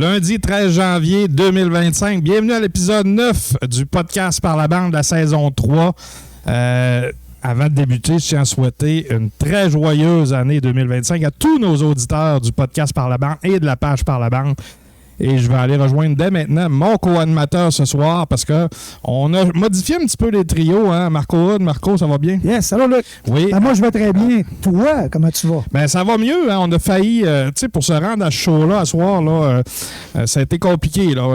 Lundi 13 janvier 2025. Bienvenue à l'épisode 9 du podcast Par la bande de la saison 3. Avant de débuter, je tiens à souhaiter une très joyeuse année 2025 à tous nos auditeurs du podcast Par la bande et de la page Par la bande. Et je vais aller rejoindre dès maintenant mon co-animateur ce soir parce qu'on a modifié un petit peu les trios. Hein? Marco Hood, Marco, ça va bien? Yes, salut Luc. Oui. Moi, je vais très bien. Toi, comment tu vas? Ben ça va mieux. Hein? On a failli, tu sais, pour se rendre à ce show-là, à ce soir, là, ça a été compliqué. Là.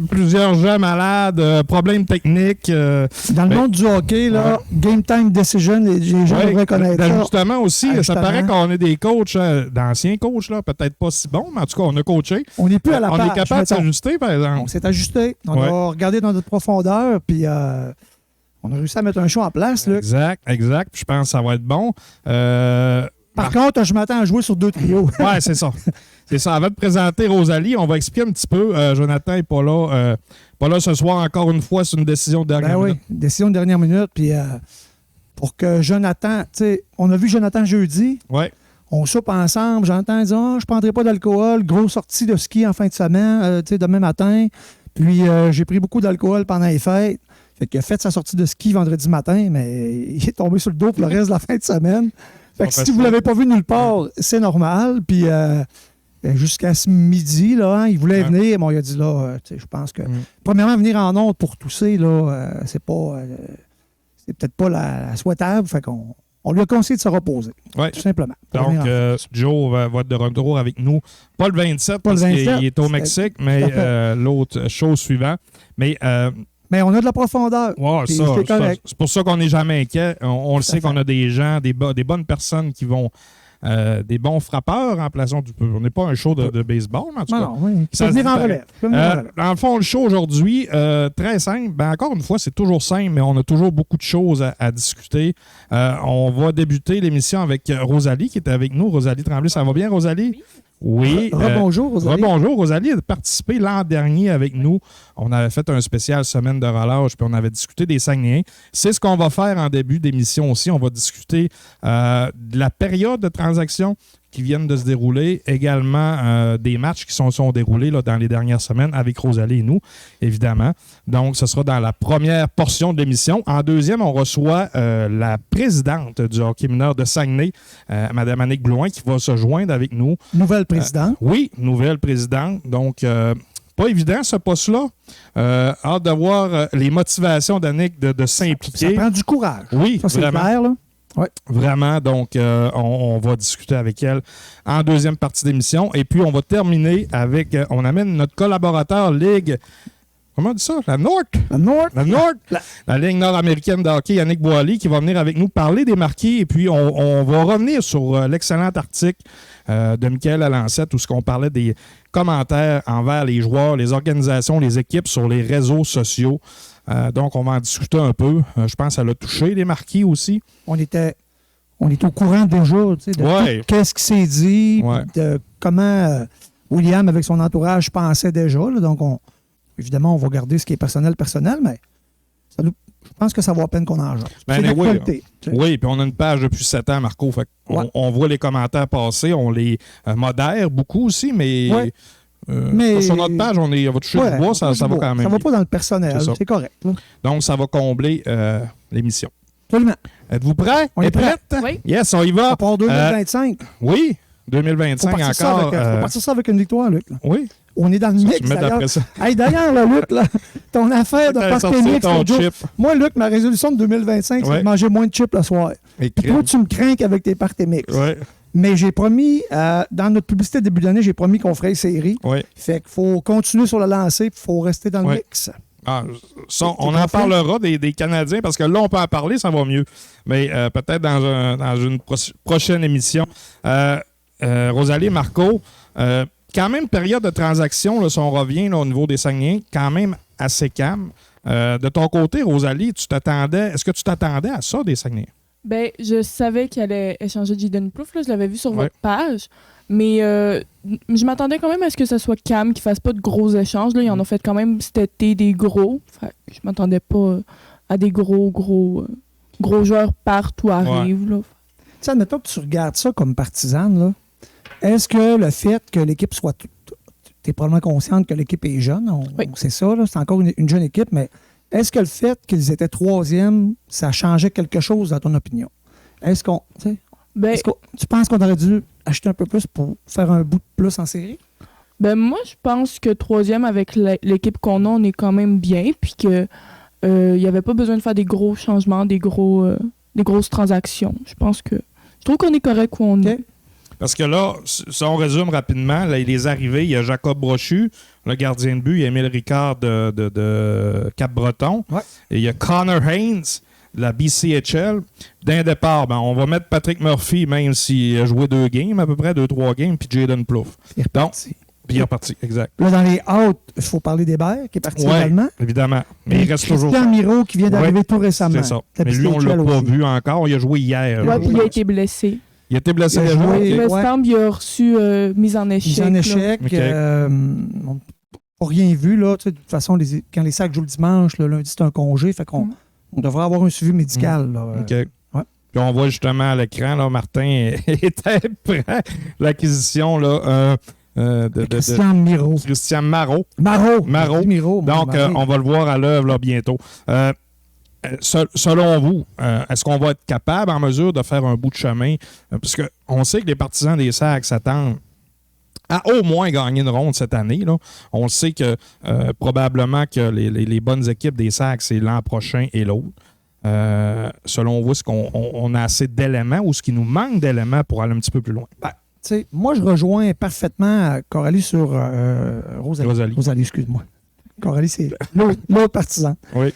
Plusieurs gens malades, problèmes techniques. Dans le monde du hockey, là, game time decision, les gens devraient connaître ça. Justement aussi, ça paraît qu'on est des coachs, d'anciens coachs, là, peut-être pas si bons, mais en tout cas, on a coaché. On n'est plus à la page. On est capable de s'ajuster, par exemple. On s'est ajusté. On a regardé dans notre profondeur, puis on a réussi à mettre un show en place. Là. Exact. Puis je pense que ça va être bon. Par contre, je m'attends à jouer sur 2 trios. Oui, c'est ça. C'est ça. Avant de présenter Rosalie, on va expliquer un petit peu. Jonathan n'est pas là. Pas là ce soir, encore une fois, c'est une décision de dernière minute. Oui, décision de dernière minute. Puis pour que Jonathan, tu sais, on a vu Jonathan jeudi. Oui. On soupe ensemble. Jonathan dit je ne prendrai pas d'alcool. Grosse sortie de ski en fin de semaine, demain matin. Puis j'ai pris beaucoup d'alcool pendant les fêtes. Fait qu'il a fait sa sortie de ski vendredi matin, mais il est tombé sur le dos pour le reste de la fin de semaine. Fait que si vous ne l'avez pas vu nulle part, c'est normal. Puis jusqu'à ce midi, là, il voulait venir. Bon, il a dit là, je pense que premièrement, venir en onde pour tousser, là, c'est peut-être pas la souhaitable. Fait qu'on lui a conseillé de se reposer. Ouais. Tout simplement. Donc, Joe va être de retour avec nous. Pas le 27, parce qu'il est au Mexique, mais l'autre show suivant. Mais on a de la profondeur. Ouais, c'est pour ça qu'on n'est jamais inquiet. On le sait qu'on a des gens, des bonnes personnes qui vont... des bons frappeurs en plaçant du peu. On n'est pas un show de baseball, mais en tout cas. Non, oui. Ça venir en relève. Dans le fond, le show aujourd'hui, très simple. Ben, encore une fois, c'est toujours simple, mais on a toujours beaucoup de choses à discuter. On va débuter l'émission avec Rosalie, qui est avec nous. Rosalie Tremblay, ça va bien, Rosalie? Oui. Rebonjour, Rosalie. Rebonjour, Rosalie a participé l'an dernier avec nous. On avait fait un spécial semaine de relâche, puis on avait discuté des Saguenayens. C'est ce qu'on va faire en début d'émission aussi. On va discuter de la période de transaction qui viennent de se dérouler, également des matchs qui sont déroulés là, dans les dernières semaines avec Rosalie et nous, évidemment. Donc, ce sera dans la première portion de l'émission. En deuxième, on reçoit la présidente du hockey mineur de Saguenay, Mme Annick Blouin, qui va se joindre avec nous. Nouvelle présidente. Oui, nouvelle présidente. Donc, pas évident, ce poste-là. Hâte de voir les motivations d'Annick de s'impliquer. Ça prend du courage. Oui, ça, c'est vraiment. clair, là. Ouais. Vraiment, donc on va discuter avec elle en deuxième partie d'émission. Et puis, on va terminer avec, on amène notre collaborateur Ligue, comment on dit ça? La North? La Ligue nord-américaine de hockey, Yannick Boily, qui va venir avec nous parler des marqués. Et puis, on va revenir sur l'excellent article de Michael Alancette où on parlait des commentaires envers les joueurs, les organisations, les équipes sur les réseaux sociaux. Donc, on va en discuter un peu. Je pense qu'elle a touché les marquis aussi. On est au courant déjà de qu'est-ce qui s'est dit, de comment William, avec son entourage, pensait déjà. Là. Donc, évidemment, on va garder ce qui est personnel, mais je pense que ça vaut la peine qu'on en jase. Oui, puis on a une page depuis 7 ans, Marco. Fait on voit les commentaires passer, on les modère beaucoup aussi, mais sur notre page, on va toucher du bois, ça va quand même. Ça va pas dans le personnel, c'est correct. Là. Donc, ça va combler l'émission. Absolument. Êtes-vous prêts? On est prêts? Oui. Yes, on y va. À part 2025. Oui, 2025 encore. Faut partir ça avec une victoire, Luc. Là. Oui. On est dans le mix, d'ailleurs. D'ailleurs, là, Luc, là, ton affaire de Partémix. Moi, Luc, ma résolution de 2025, c'est de manger moins de chips le soir. Puis toi, tu me crains avec tes Partémix. Oui. Mais j'ai promis, dans notre publicité de début d'année, j'ai promis qu'on ferait une série. Oui. Fait qu'il faut continuer sur la lancée, il faut rester dans le mix. Ah, on en parlera des Canadiens, parce que là, on peut en parler, ça va mieux. Mais peut-être dans une prochaine émission. Rosalie, Marco, quand même, période de transaction, là, si on revient là, au niveau des Saguenayens, quand même assez calme. De ton côté, Rosalie, est-ce que tu t'attendais à ça des Saguenayens? Ben, je savais qu'il allait échanger Jaden Plouffe, là, je l'avais vu sur votre page, mais je m'attendais quand même à ce que ça soit calme, qu'ils ne fassent pas de gros échanges. Là. Ils en ont fait quand même cet été des gros. Enfin, je m'attendais pas à des gros joueurs partout arrivent. Tu sais, admettons que tu regardes ça comme partisane, là. Est-ce que le fait que l'équipe soit tu es probablement consciente que l'équipe est jeune. On sait ça, là, c'est encore une jeune équipe, mais est-ce que le fait qu'ils étaient 3e, ça changeait quelque chose dans ton opinion? Est-ce qu'on. Tu penses qu'on aurait dû acheter un peu plus pour faire un bout de plus en série? Ben moi, je pense que 3e, avec l'équipe qu'on a, on est quand même bien, puis que il n'y avait pas besoin de faire des gros changements, des grosses transactions. Je trouve qu'on est correct où on est. Parce que là, si on résume rapidement, là, il est arrivé, il y a Jacob Brochu, le gardien de but, il y a Émile Ricard de Cap-Breton, et il y a Connor Haynes de la BCHL. D'un départ, on va mettre Patrick Murphy, même s'il a joué 2 games, à peu près 2-3 games, puis Jaden Plouffe. Il est reparti. Puis il est reparti, exact. Là, dans les outs, il faut parler d'Hébert, qui est parti également. Évidemment. Mais il reste toujours. Christian Miro, qui vient d'arriver tout récemment. C'est ça. Mais lui, on ne l'a pas vu encore. Il a joué hier. Oui, puis il a été blessé. Il a été blessé déjà. Il a reçu mise en échec. Mise en échec. On n'a rien vu. Là. De toute façon, quand les Sacs jouent le dimanche, le lundi, c'est un congé. Fait qu'on on devrait avoir un suivi médical. Là. OK. Puis on voit justement à l'écran, là, Martin était prêt. L'acquisition de Christian Miro. Christian Marot. Miro. Donc, on va le voir à l'œuvre là, bientôt. Selon vous, est-ce qu'on va être capable, en mesure de faire un bout de chemin? Parce qu'on sait que les partisans des Sacs s'attendent à au moins gagner une ronde cette année. Là. On sait que probablement que les bonnes équipes des Sacs, c'est l'an prochain et l'autre. Selon vous, est-ce qu'on a assez d'éléments ou est-ce qu'il nous manque d'éléments pour aller un petit peu plus loin? Moi, je rejoins parfaitement Coralie sur Rosalie. Rosalie, excuse-moi. Coralie, c'est l'autre partisan. Oui.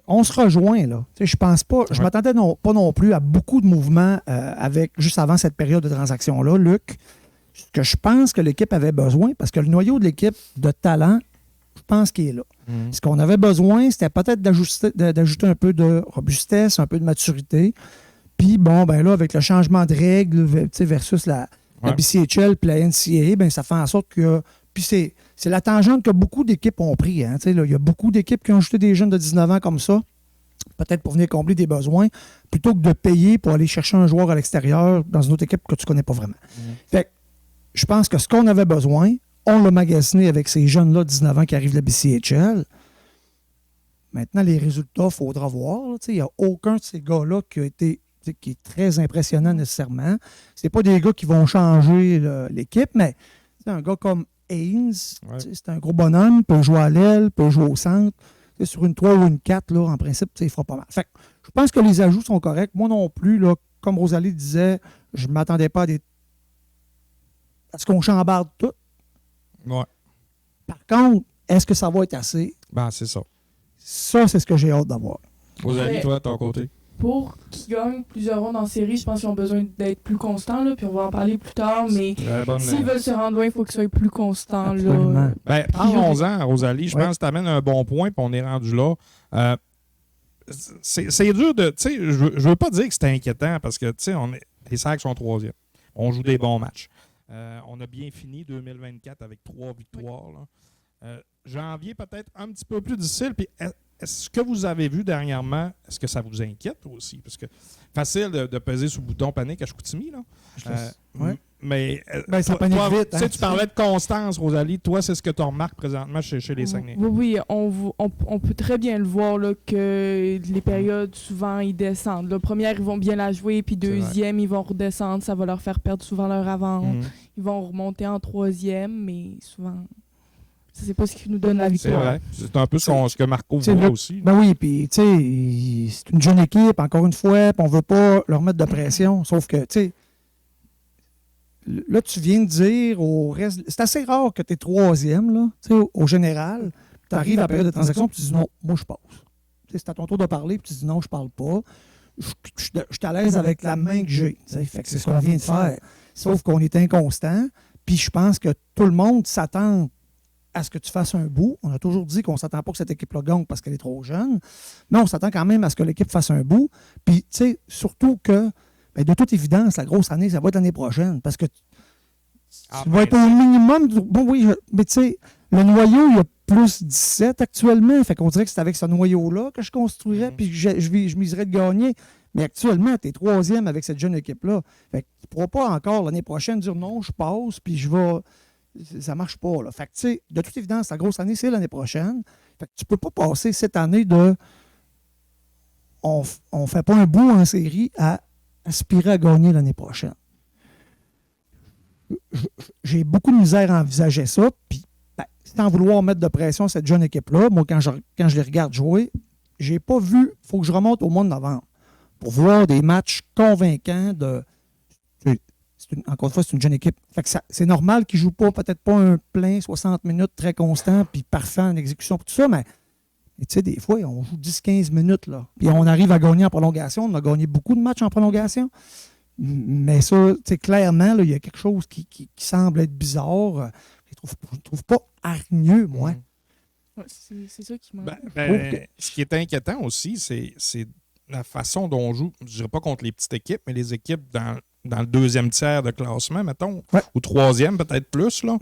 On se rejoint, là. Je pense pas. Je m'attendais pas non plus à beaucoup de mouvements juste avant cette période de transaction-là, Luc. Ce que je pense que l'équipe avait besoin, parce que le noyau de l'équipe de talent, je pense qu'il est là. Ce qu'on avait besoin, c'était peut-être d'ajouter un peu de robustesse, un peu de maturité. Puis, là, avec le changement de règles versus la BCHL puis la NCAA, ça fait en sorte que. Puis c'est la tangente que beaucoup d'équipes ont pris. Hein, il y a beaucoup d'équipes qui ont ajouté des jeunes de 19 ans comme ça, peut-être pour venir combler des besoins, plutôt que de payer pour aller chercher un joueur à l'extérieur dans une autre équipe que tu ne connais pas vraiment. Fait que je pense que ce qu'on avait besoin, on l'a magasiné avec ces jeunes-là de 19 ans qui arrivent de la BCHL. Maintenant, les résultats, il faudra voir. Il n'y a aucun de ces gars-là qui est très impressionnant nécessairement. C'est pas des gars qui vont changer l'équipe, mais un gars comme Haynes, c'est un gros bonhomme, peut jouer à l'aile, peut jouer au centre. Sur une 3 ou une 4, là, en principe, il fera pas mal. Fait que, je pense que les ajouts sont corrects. Moi non plus, là, comme Rosalie disait, je ne m'attendais pas à ce qu'on chambarde tout. Ouais. Par contre, est-ce que ça va être assez? C'est ça. Ça, c'est ce que j'ai hâte d'avoir. Rosalie, toi, de ton côté? Pour qu'ils gagnent plusieurs rondes en série, je pense qu'ils ont besoin d'être plus constants, là, puis on va en parler plus tard, mais s'ils veulent se rendre loin, il faut qu'ils soient plus constants. Absolument. Parlons-en, Rosalie. Je pense que tu amènes un bon point, puis on est rendu là. C'est dur de... Je veux pas dire que c'est inquiétant, parce que les Sacs sont 3e. On joue des bons matchs. On a bien fini 2024 avec 3 victoires. Là. Janvier peut-être un petit peu plus difficile, puis... Est-ce que vous avez vu dernièrement, est-ce que ça vous inquiète aussi? Parce que facile de peser sur le bouton panique à Chicoutimi, là. Mais ça panique vite. Hein, tu parlais de constance, Rosalie. Toi, c'est ce que tu remarques présentement chez les Saguenay. Oui, on peut très bien le voir là, que les périodes, souvent, ils descendent. La première, ils vont bien la jouer, puis deuxième, ils vont redescendre. Ça va leur faire perdre souvent leur avance. Ils vont remonter en 3e, mais souvent... C'est pas ce qui nous donne la victoire. C'est vrai. C'est un peu ce que Marco voit aussi. Oui, puis tu sais, c'est une jeune équipe, encore une fois, puis on veut pas leur mettre de pression. Sauf que, tu sais, là, tu viens de dire au reste. C'est assez rare que tu es 3e, là, tu sais, au général. Tu arrives à la période de transaction, puis tu dis non, moi je passe. C'est à ton tour de parler, puis tu dis non, je parle pas. Je suis à l'aise avec la main que j'ai. Fait que c'est ce qu'on vient de faire. Sauf qu'on est inconstant, puis je pense que tout le monde s'attend à ce que tu fasses un bout. On a toujours dit qu'on ne s'attend pas que cette équipe-là gagne parce qu'elle est trop jeune. Mais on s'attend quand même à ce que l'équipe fasse un bout. Puis, tu sais, surtout que, de toute évidence, la grosse année, ça va être l'année prochaine. Parce que tu vas être au minimum. Mais tu sais, le noyau, il y a plus 17 actuellement. Fait qu'on dirait que c'est avec ce noyau-là que je construirais. Puis je miserais de gagner. Mais actuellement, tu es 3e avec cette jeune équipe-là. Fait que tu ne pourras pas encore l'année prochaine dire non, je passe, puis je vais. Ça marche pas. Là. Fait que, tu sais, de toute évidence, la grosse année, c'est l'année prochaine. Fait que tu peux pas passer cette année de on fait pas un bout en série à aspirer à gagner l'année prochaine. J'ai beaucoup de misère à envisager ça. Puis, sans vouloir mettre de pression à cette jeune équipe-là, moi, quand je les regarde jouer, j'ai pas vu. Il faut que je remonte au mois de novembre pour voir des matchs convaincants de. Encore une fois, c'est une jeune équipe. Fait que c'est normal qu'ils ne jouent pas, peut-être pas un plein 60 minutes très constant puis parfait en exécution, tout ça, mais tu sais, des fois, on joue 10-15 minutes, là. Puis on arrive à gagner en prolongation. On a gagné beaucoup de matchs en prolongation. Mais ça, tu sais, clairement, il y a quelque chose qui semble être bizarre. Je ne trouve pas hargneux, moi. Ouais, c'est ça qui m'a... Ce qui est inquiétant aussi, c'est la façon dont on joue, je ne dirais pas contre les petites équipes, mais les équipes dans le deuxième tiers de classement, mettons, ou troisième, peut-être plus, là,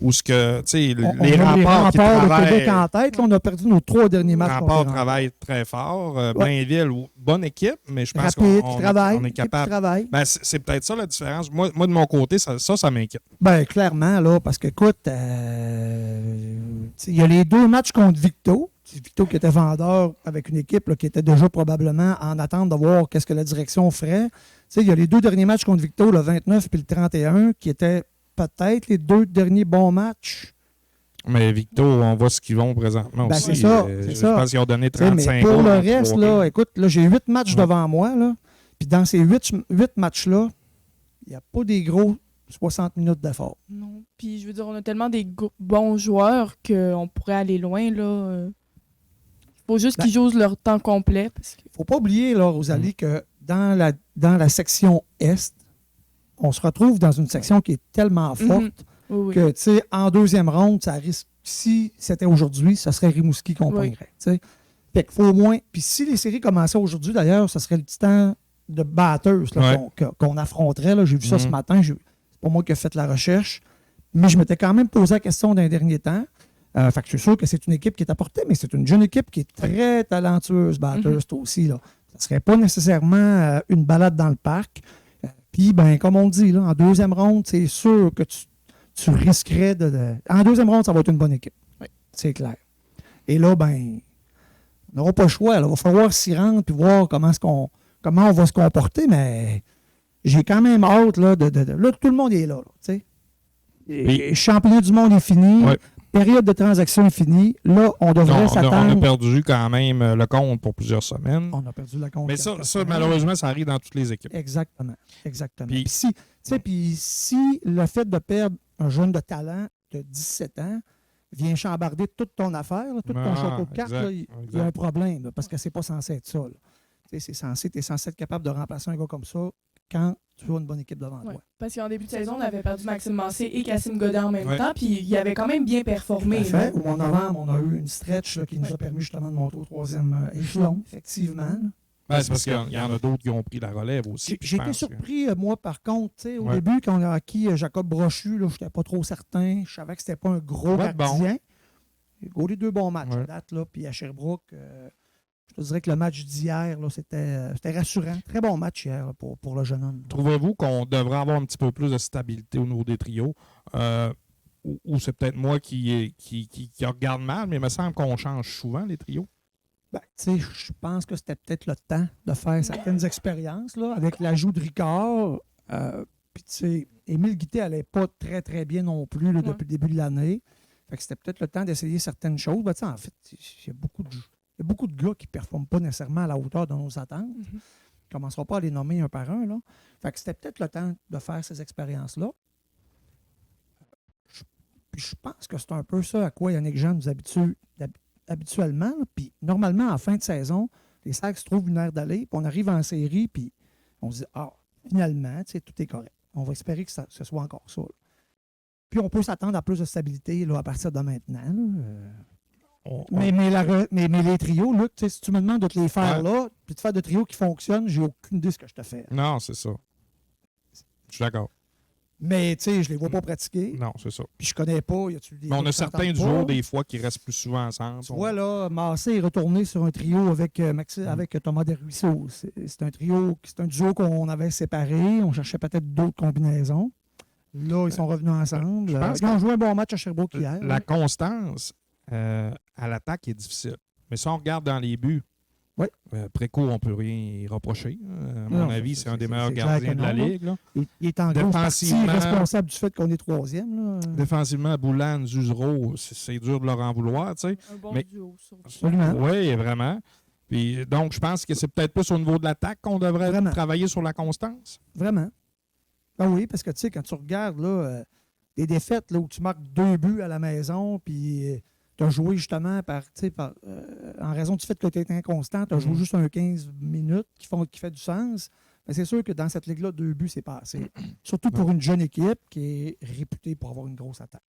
où ce que, tu sais, les remparts qui travaillent... de Québec en tête, là, on a perdu nos 3 derniers matchs. Les remparts travaillent très fort. Blainville, bonne équipe, mais je pense qu'on est capable... C'est peut-être ça la différence. Moi, de mon côté, ça m'inquiète. Bien, clairement, là, parce que, écoute, il y a les 2 matchs contre Victo. Victo qui était vendeur avec une équipe là, qui était déjà probablement en attente de voir qu'est-ce que la direction ferait. Il y a les 2 derniers matchs contre Victo, le 29 puis le 31, qui étaient peut-être les 2 derniers bons matchs. Mais Victo, on voit ce qu'ils vont présentement aussi. C'est ça. Je pense qu'ils ont donné 35 pour le reste, là, écoute, là, j'ai 8 matchs devant moi. Là, puis dans ces 8 matchs-là, il n'y a pas des gros 60 minutes d'effort. Non. Puis je veux dire, on a tellement des bons joueurs qu'on pourrait aller loin, là. Faut juste qu'ils jouent leur temps complet. Il ne faut pas oublier, là, Rosalie, que dans la section Est, on se retrouve dans une section qui est tellement forte que, tu sais, en deuxième ronde, ça risque, si c'était aujourd'hui, ça serait Rimouski qu'on poignerait. Fait qu'il faut au moins... Puis si les séries commençaient aujourd'hui, d'ailleurs, ça serait le titan de batteuse qu'on affronterait. Là. J'ai vu ça ce matin. C'est pas moi qui ai fait la recherche. Mais je m'étais quand même posé la question d'un dernier temps. Fait que je suis sûr que c'est une équipe qui est apportée, mais c'est une jeune équipe qui est très talentueuse, batteuse aussi. Là. Ça ne serait pas nécessairement une balade dans le parc. Puis, comme on dit, là, en deuxième ronde, c'est sûr que tu risquerais de... En deuxième ronde, ça va être une bonne équipe. Oui. C'est clair. Et là, on n'aura pas le choix. Il va falloir s'y rendre puis voir comment on va se comporter, mais j'ai quand même hâte. Là, là, tout le monde est là. Et championnat du monde est fini. Oui. Période de transaction est finie. Là, on devrait s'attendre... On a perdu quand même le compte pour plusieurs semaines. On a perdu le compte. Mais ça malheureusement, ça arrive dans toutes les équipes. Exactement. Puis si le fait de perdre un jeune de talent de 17 ans vient chambarder toute ton affaire, tout ton chapeau de cartes, il y a un problème, là, parce que c'est pas censé être ça. Tu es censé être capable de remplacer un gars comme ça quand tu as une bonne équipe devant toi. Parce qu'en début de saison, on avait perdu Maxime Massé et Cassim Godin en même temps, puis il avait quand même bien performé. Au mois de novembre, on a eu une stretch là, qui nous a permis justement de monter au 3e échelon, effectivement. C'est parce qu'il y en a d'autres qui ont pris la relève aussi. J'ai été surpris, moi, par contre, au début, quand on a acquis Jacob Brochu, je n'étais pas trop certain. Je savais que c'était pas un gros gardien. Il a gaulé 2 bons matchs à date, là, puis à Sherbrooke. Je te dirais que le match d'hier, c'était rassurant. Très bon match hier pour le jeune homme. Trouvez-vous qu'on devrait avoir un petit peu plus de stabilité au niveau des trios? Ou c'est peut-être moi qui regarde mal, mais il me semble qu'on change souvent les trios. Je pense que c'était peut-être le temps de faire certaines expériences là, avec l'ajout de Ricard. Puis, tu sais, Émile Guité n'allait pas très, très bien non plus là, depuis le début de l'année. Fait que c'était peut-être le temps d'essayer certaines choses. En fait, il y a beaucoup de gars qui ne performent pas nécessairement à la hauteur de nos attentes. On ne commencera pas à les nommer un par un. Là. Fait que c'était peut-être le temps de faire ces expériences-là. Je pense que c'est un peu ça à quoi Yannick Jean nous habitue habituellement. Puis normalement, en fin de saison, les Sacs trouvent une aire d'aller, puis on arrive en série, puis on se dit finalement, tout est correct. On va espérer que ce soit encore ça. Là. Puis on peut s'attendre à plus de stabilité là, à partir de maintenant. Mais les trios, Luc, si tu me demandes de te les faire là, puis de faire des trios qui fonctionnent, j'ai aucune idée de ce que je te fais. Non, c'est ça. Je suis d'accord. Mais, tu sais, je les vois pas pratiquer. Non, c'est ça. Puis je connais pas. Mais on a certains joueurs, des fois, qui restent plus souvent ensemble. Voilà, Massé est retourné sur un trio avec Thomas Desruisseaux. C'est un trio, c'est un duo qu'on avait séparé. On cherchait peut-être d'autres combinaisons. Là, ils sont revenus ensemble. Je pense Ils ont joué un bon match à Sherbrooke hier. La constance à l'attaque est difficile. Mais si on regarde dans les buts, Préco, on ne peut rien y reprocher. À mon avis, c'est un des meilleurs gardiens de la Ligue. Là. Il est en grosse partie responsable du fait qu'on est troisième. Là. Défensivement, Boulan, Zuzero, c'est dur de leur en vouloir. Tu sais. Un bon duo, surtout. Absolument. Oui, vraiment. Puis, donc, je pense que c'est peut-être plus au niveau de l'attaque qu'on devrait travailler sur la constance. Vraiment. Ben oui, parce que tu sais, quand tu regardes là, des défaites là, où tu marques 2 buts à la maison, puis tu as joué justement en raison du fait que tu es inconstant, tu as joué juste un 15 minutes qui fait du sens. Ben, c'est sûr que dans cette ligue-là, 2 buts, c'est pas assez. Surtout pour une jeune équipe qui est réputée pour avoir une grosse attaque.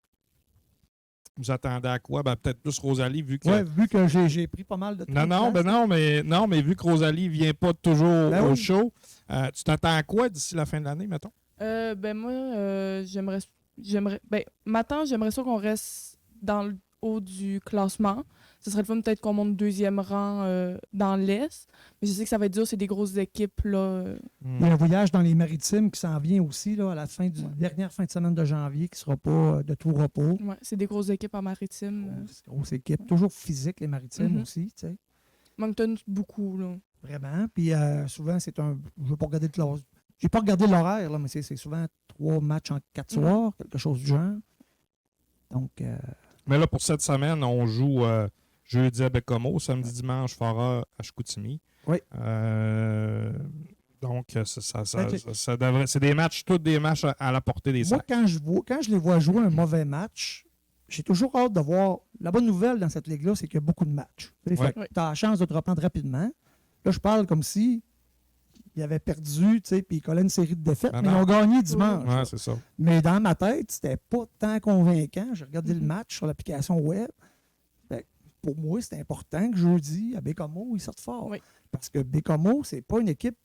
Vous attendez à quoi? Ben, peut-être plus Rosalie, vu que... Oui, vu que j'ai pris pas mal de temps. Mais vu que Rosalie ne vient pas toujours au show, tu t'attends à quoi d'ici la fin de l'année, mettons? Moi, j'aimerais ça qu'on reste dans le haut du classement. Ce serait le fun peut-être qu'on monte 2e rang dans l'Est. Mais je sais que ça va être dur, c'est des grosses équipes. Là. Il y a un voyage dans les Maritimes qui s'en vient aussi là, à la dernière fin de semaine de janvier, qui ne sera pas de tout repos. Ouais, c'est des grosses équipes en Maritime. Grosse équipe. Toujours physique, les Maritimes aussi. Tu sais. Moncton, beaucoup. Là. Vraiment. Puis souvent, c'est un... Je ne veux pas regarder j'ai pas regardé l'horaire, là, mais c'est souvent 3 matchs en 4 soirs, quelque chose du genre. Donc... Mais là, pour cette semaine, on joue jeudi à Bécomo, samedi, dimanche, Fara à Chicoutimi. Oui. Donc, ça devrait... C'est des matchs, tous des matchs à la portée des sacs. Moi, quand je les vois jouer un mauvais match, j'ai toujours hâte de voir... La bonne nouvelle dans cette ligue-là, c'est qu'il y a beaucoup de matchs. Tu as la chance de te reprendre rapidement. Là, je parle comme si... Ils avaient perdu, puis ils collaient une série de défaites, mais ils ont gagné dimanche. Ouais, c'est ça. Mais dans ma tête, c'était pas tant convaincant. J'ai regardé le match sur l'application web. Pour moi, c'était important que jeudi, à Bécomo, ils sortent fort. Oui. Parce que Bécomo, c'est pas une équipe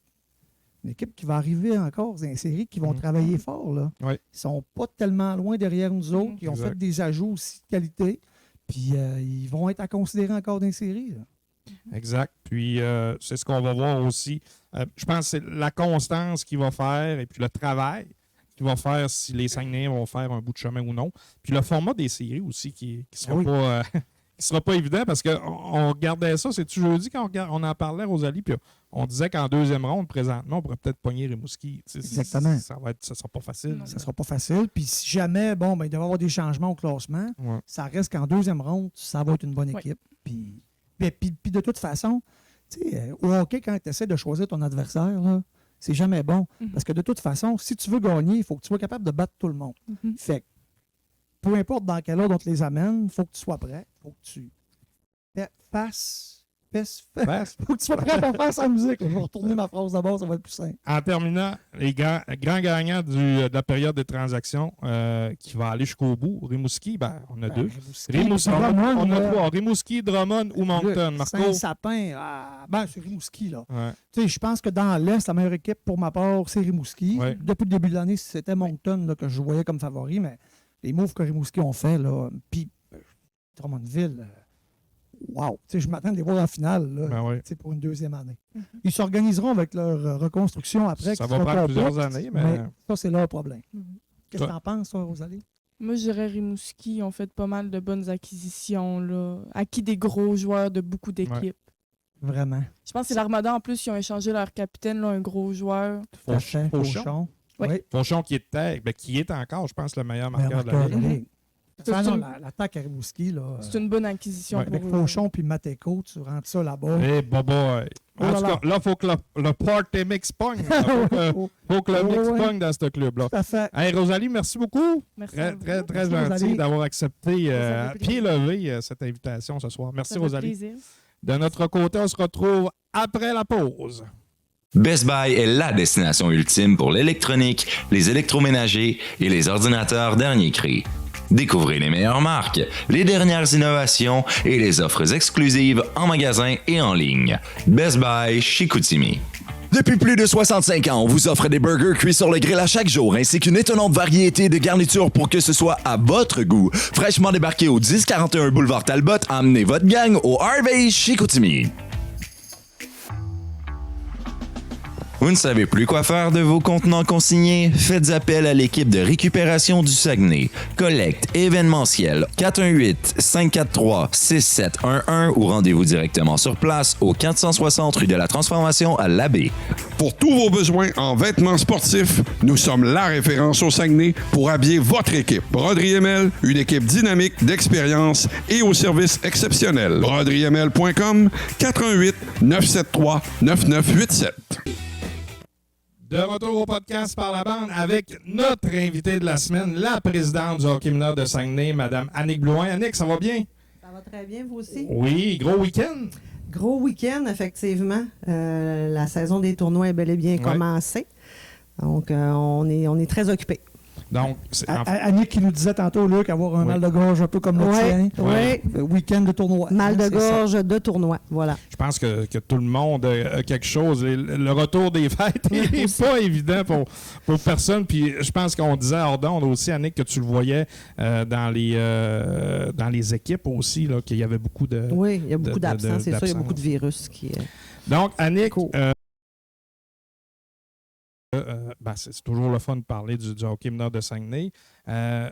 qui va arriver encore dans les séries, qui vont travailler fort. Là. Oui. Ils sont pas tellement loin derrière nous autres. Ils ont fait des ajouts aussi de qualité. Puis ils vont être à considérer encore dans les séries. Là. Exact. Puis, c'est ce qu'on va voir aussi. Je pense que c'est la constance qu'il va faire et puis le travail qu'il va faire si les Saguenayens vont faire un bout de chemin ou non. Puis le format des séries aussi qui sera pas évident parce qu'on regardait ça, c'est-tu jeudi quand on en parlait, Rosalie, puis on disait qu'en 2e ronde, présentement, on pourrait peut-être pogner Rimouski. Exactement. Ça sera pas facile. Ça sera pas facile. Puis si jamais, il doit y avoir des changements au classement, ça reste qu'en 2e ronde, ça va être une bonne équipe. Puis de toute façon, au hockey, quand tu essaies de choisir ton adversaire, là, c'est jamais bon. Parce que de toute façon, si tu veux gagner, il faut que tu sois capable de battre tout le monde. Fait que, peu importe dans quel ordre on te les amène, il faut que tu sois prêt. Il faut que tu faut que tu sois prêt à faire sa musique. Je vais retourner ma phrase d'abord, ça va être plus simple. En terminant, les grands gagnants de la période des transactions qui va aller jusqu'au bout, Rimouski, on a 2. Rimouski, on a 3. Rimouski, Drummond ou Moncton. Marco? Saint-Sapin, c'est Rimouski. Là. Ouais. Je pense que dans l'Est, la meilleure équipe, pour ma part, c'est Rimouski. Ouais. Depuis le début de l'année, c'était Moncton là, que je voyais comme favori, mais les moves que Rimouski ont fait, là, puis Drummondville... Wow! Je m'attends à les voir en finale là, pour une 2e année. Ils s'organiseront avec leur reconstruction après. Ça va prendre plusieurs années, mais ça, c'est leur problème. Qu'est-ce que tu en penses, toi, Rosalie? Moi, je dirais Rimouski. Ils ont fait pas mal de bonnes acquisitions. Là. Acquis des gros joueurs de beaucoup d'équipes. Ouais. Vraiment. Je pense que c'est l'Armada, en plus, ils ont échangé leur capitaine, là, un gros joueur. Fauchon. Oui. Fauchon qui est encore, je pense, le meilleur marqueur de la Ligue. L'attaque à Rimouski, là. C'est une bonne acquisition. Avec Fauchon puis Mateko, tu rentres ça là-bas. Eh, boy. En tout cas, là, il faut que le party mix pogne. Il faut que le mix pogne dans ce club-là. Tout à fait. Hey, Rosalie, merci beaucoup. Merci très gentil d'avoir accepté à pied levé cette invitation ce soir. Merci, Rosalie. Plaisir. De notre côté, on se retrouve après la pause. Best Buy est la destination ultime pour l'électronique, les électroménagers et les ordinateurs dernier cri. Découvrez les meilleures marques, les dernières innovations et les offres exclusives en magasin et en ligne. Best Buy Chicoutimi. Depuis plus de 65 ans, on vous offre des burgers cuits sur le grill à chaque jour, ainsi qu'une étonnante variété de garnitures pour que ce soit à votre goût. Fraîchement débarqué au 1041 Boulevard Talbot, emmenez votre gang au Harvey Chicoutimi. Vous ne savez plus quoi faire de vos contenants consignés? Faites appel à l'équipe de récupération du Saguenay. Collecte événementielle 418-543-6711 ou rendez-vous directement sur place au 460 rue de la Transformation à Labbé. Pour tous vos besoins en vêtements sportifs, nous sommes la référence au Saguenay pour habiller votre équipe. Broderie ML, une équipe dynamique, d'expérience et au service exceptionnel. BroderieML.com 418-973-9987. De retour au podcast par la bande avec notre invitée de la semaine, la présidente du hockey mineur de Saguenay, Mme Annick Blouin. Annick, ça va bien? Ça va très bien, vous aussi? Oui, gros week-end. Gros week-end, effectivement. La saison des tournois est bel et bien commencée. Donc, on est très occupés. Donc, Annick qui nous disait tantôt, Luc, avoir un mal de gorge un peu comme le tien. Oui. Week-end de tournoi. Mal de gorge de tournoi, voilà. je pense que tout le monde a quelque chose. Le retour des fêtes n'est pas évident pour personne. Puis je pense qu'on disait hors d'onde aussi, Annick, que tu le voyais dans les équipes aussi, là, qu'il y avait beaucoup de... Oui, il y a beaucoup d'absents, c'est ça. Il y a beaucoup de virus qui... Donc, Annick... Cool. C'est toujours le fun de parler du hockey mineur de Saguenay.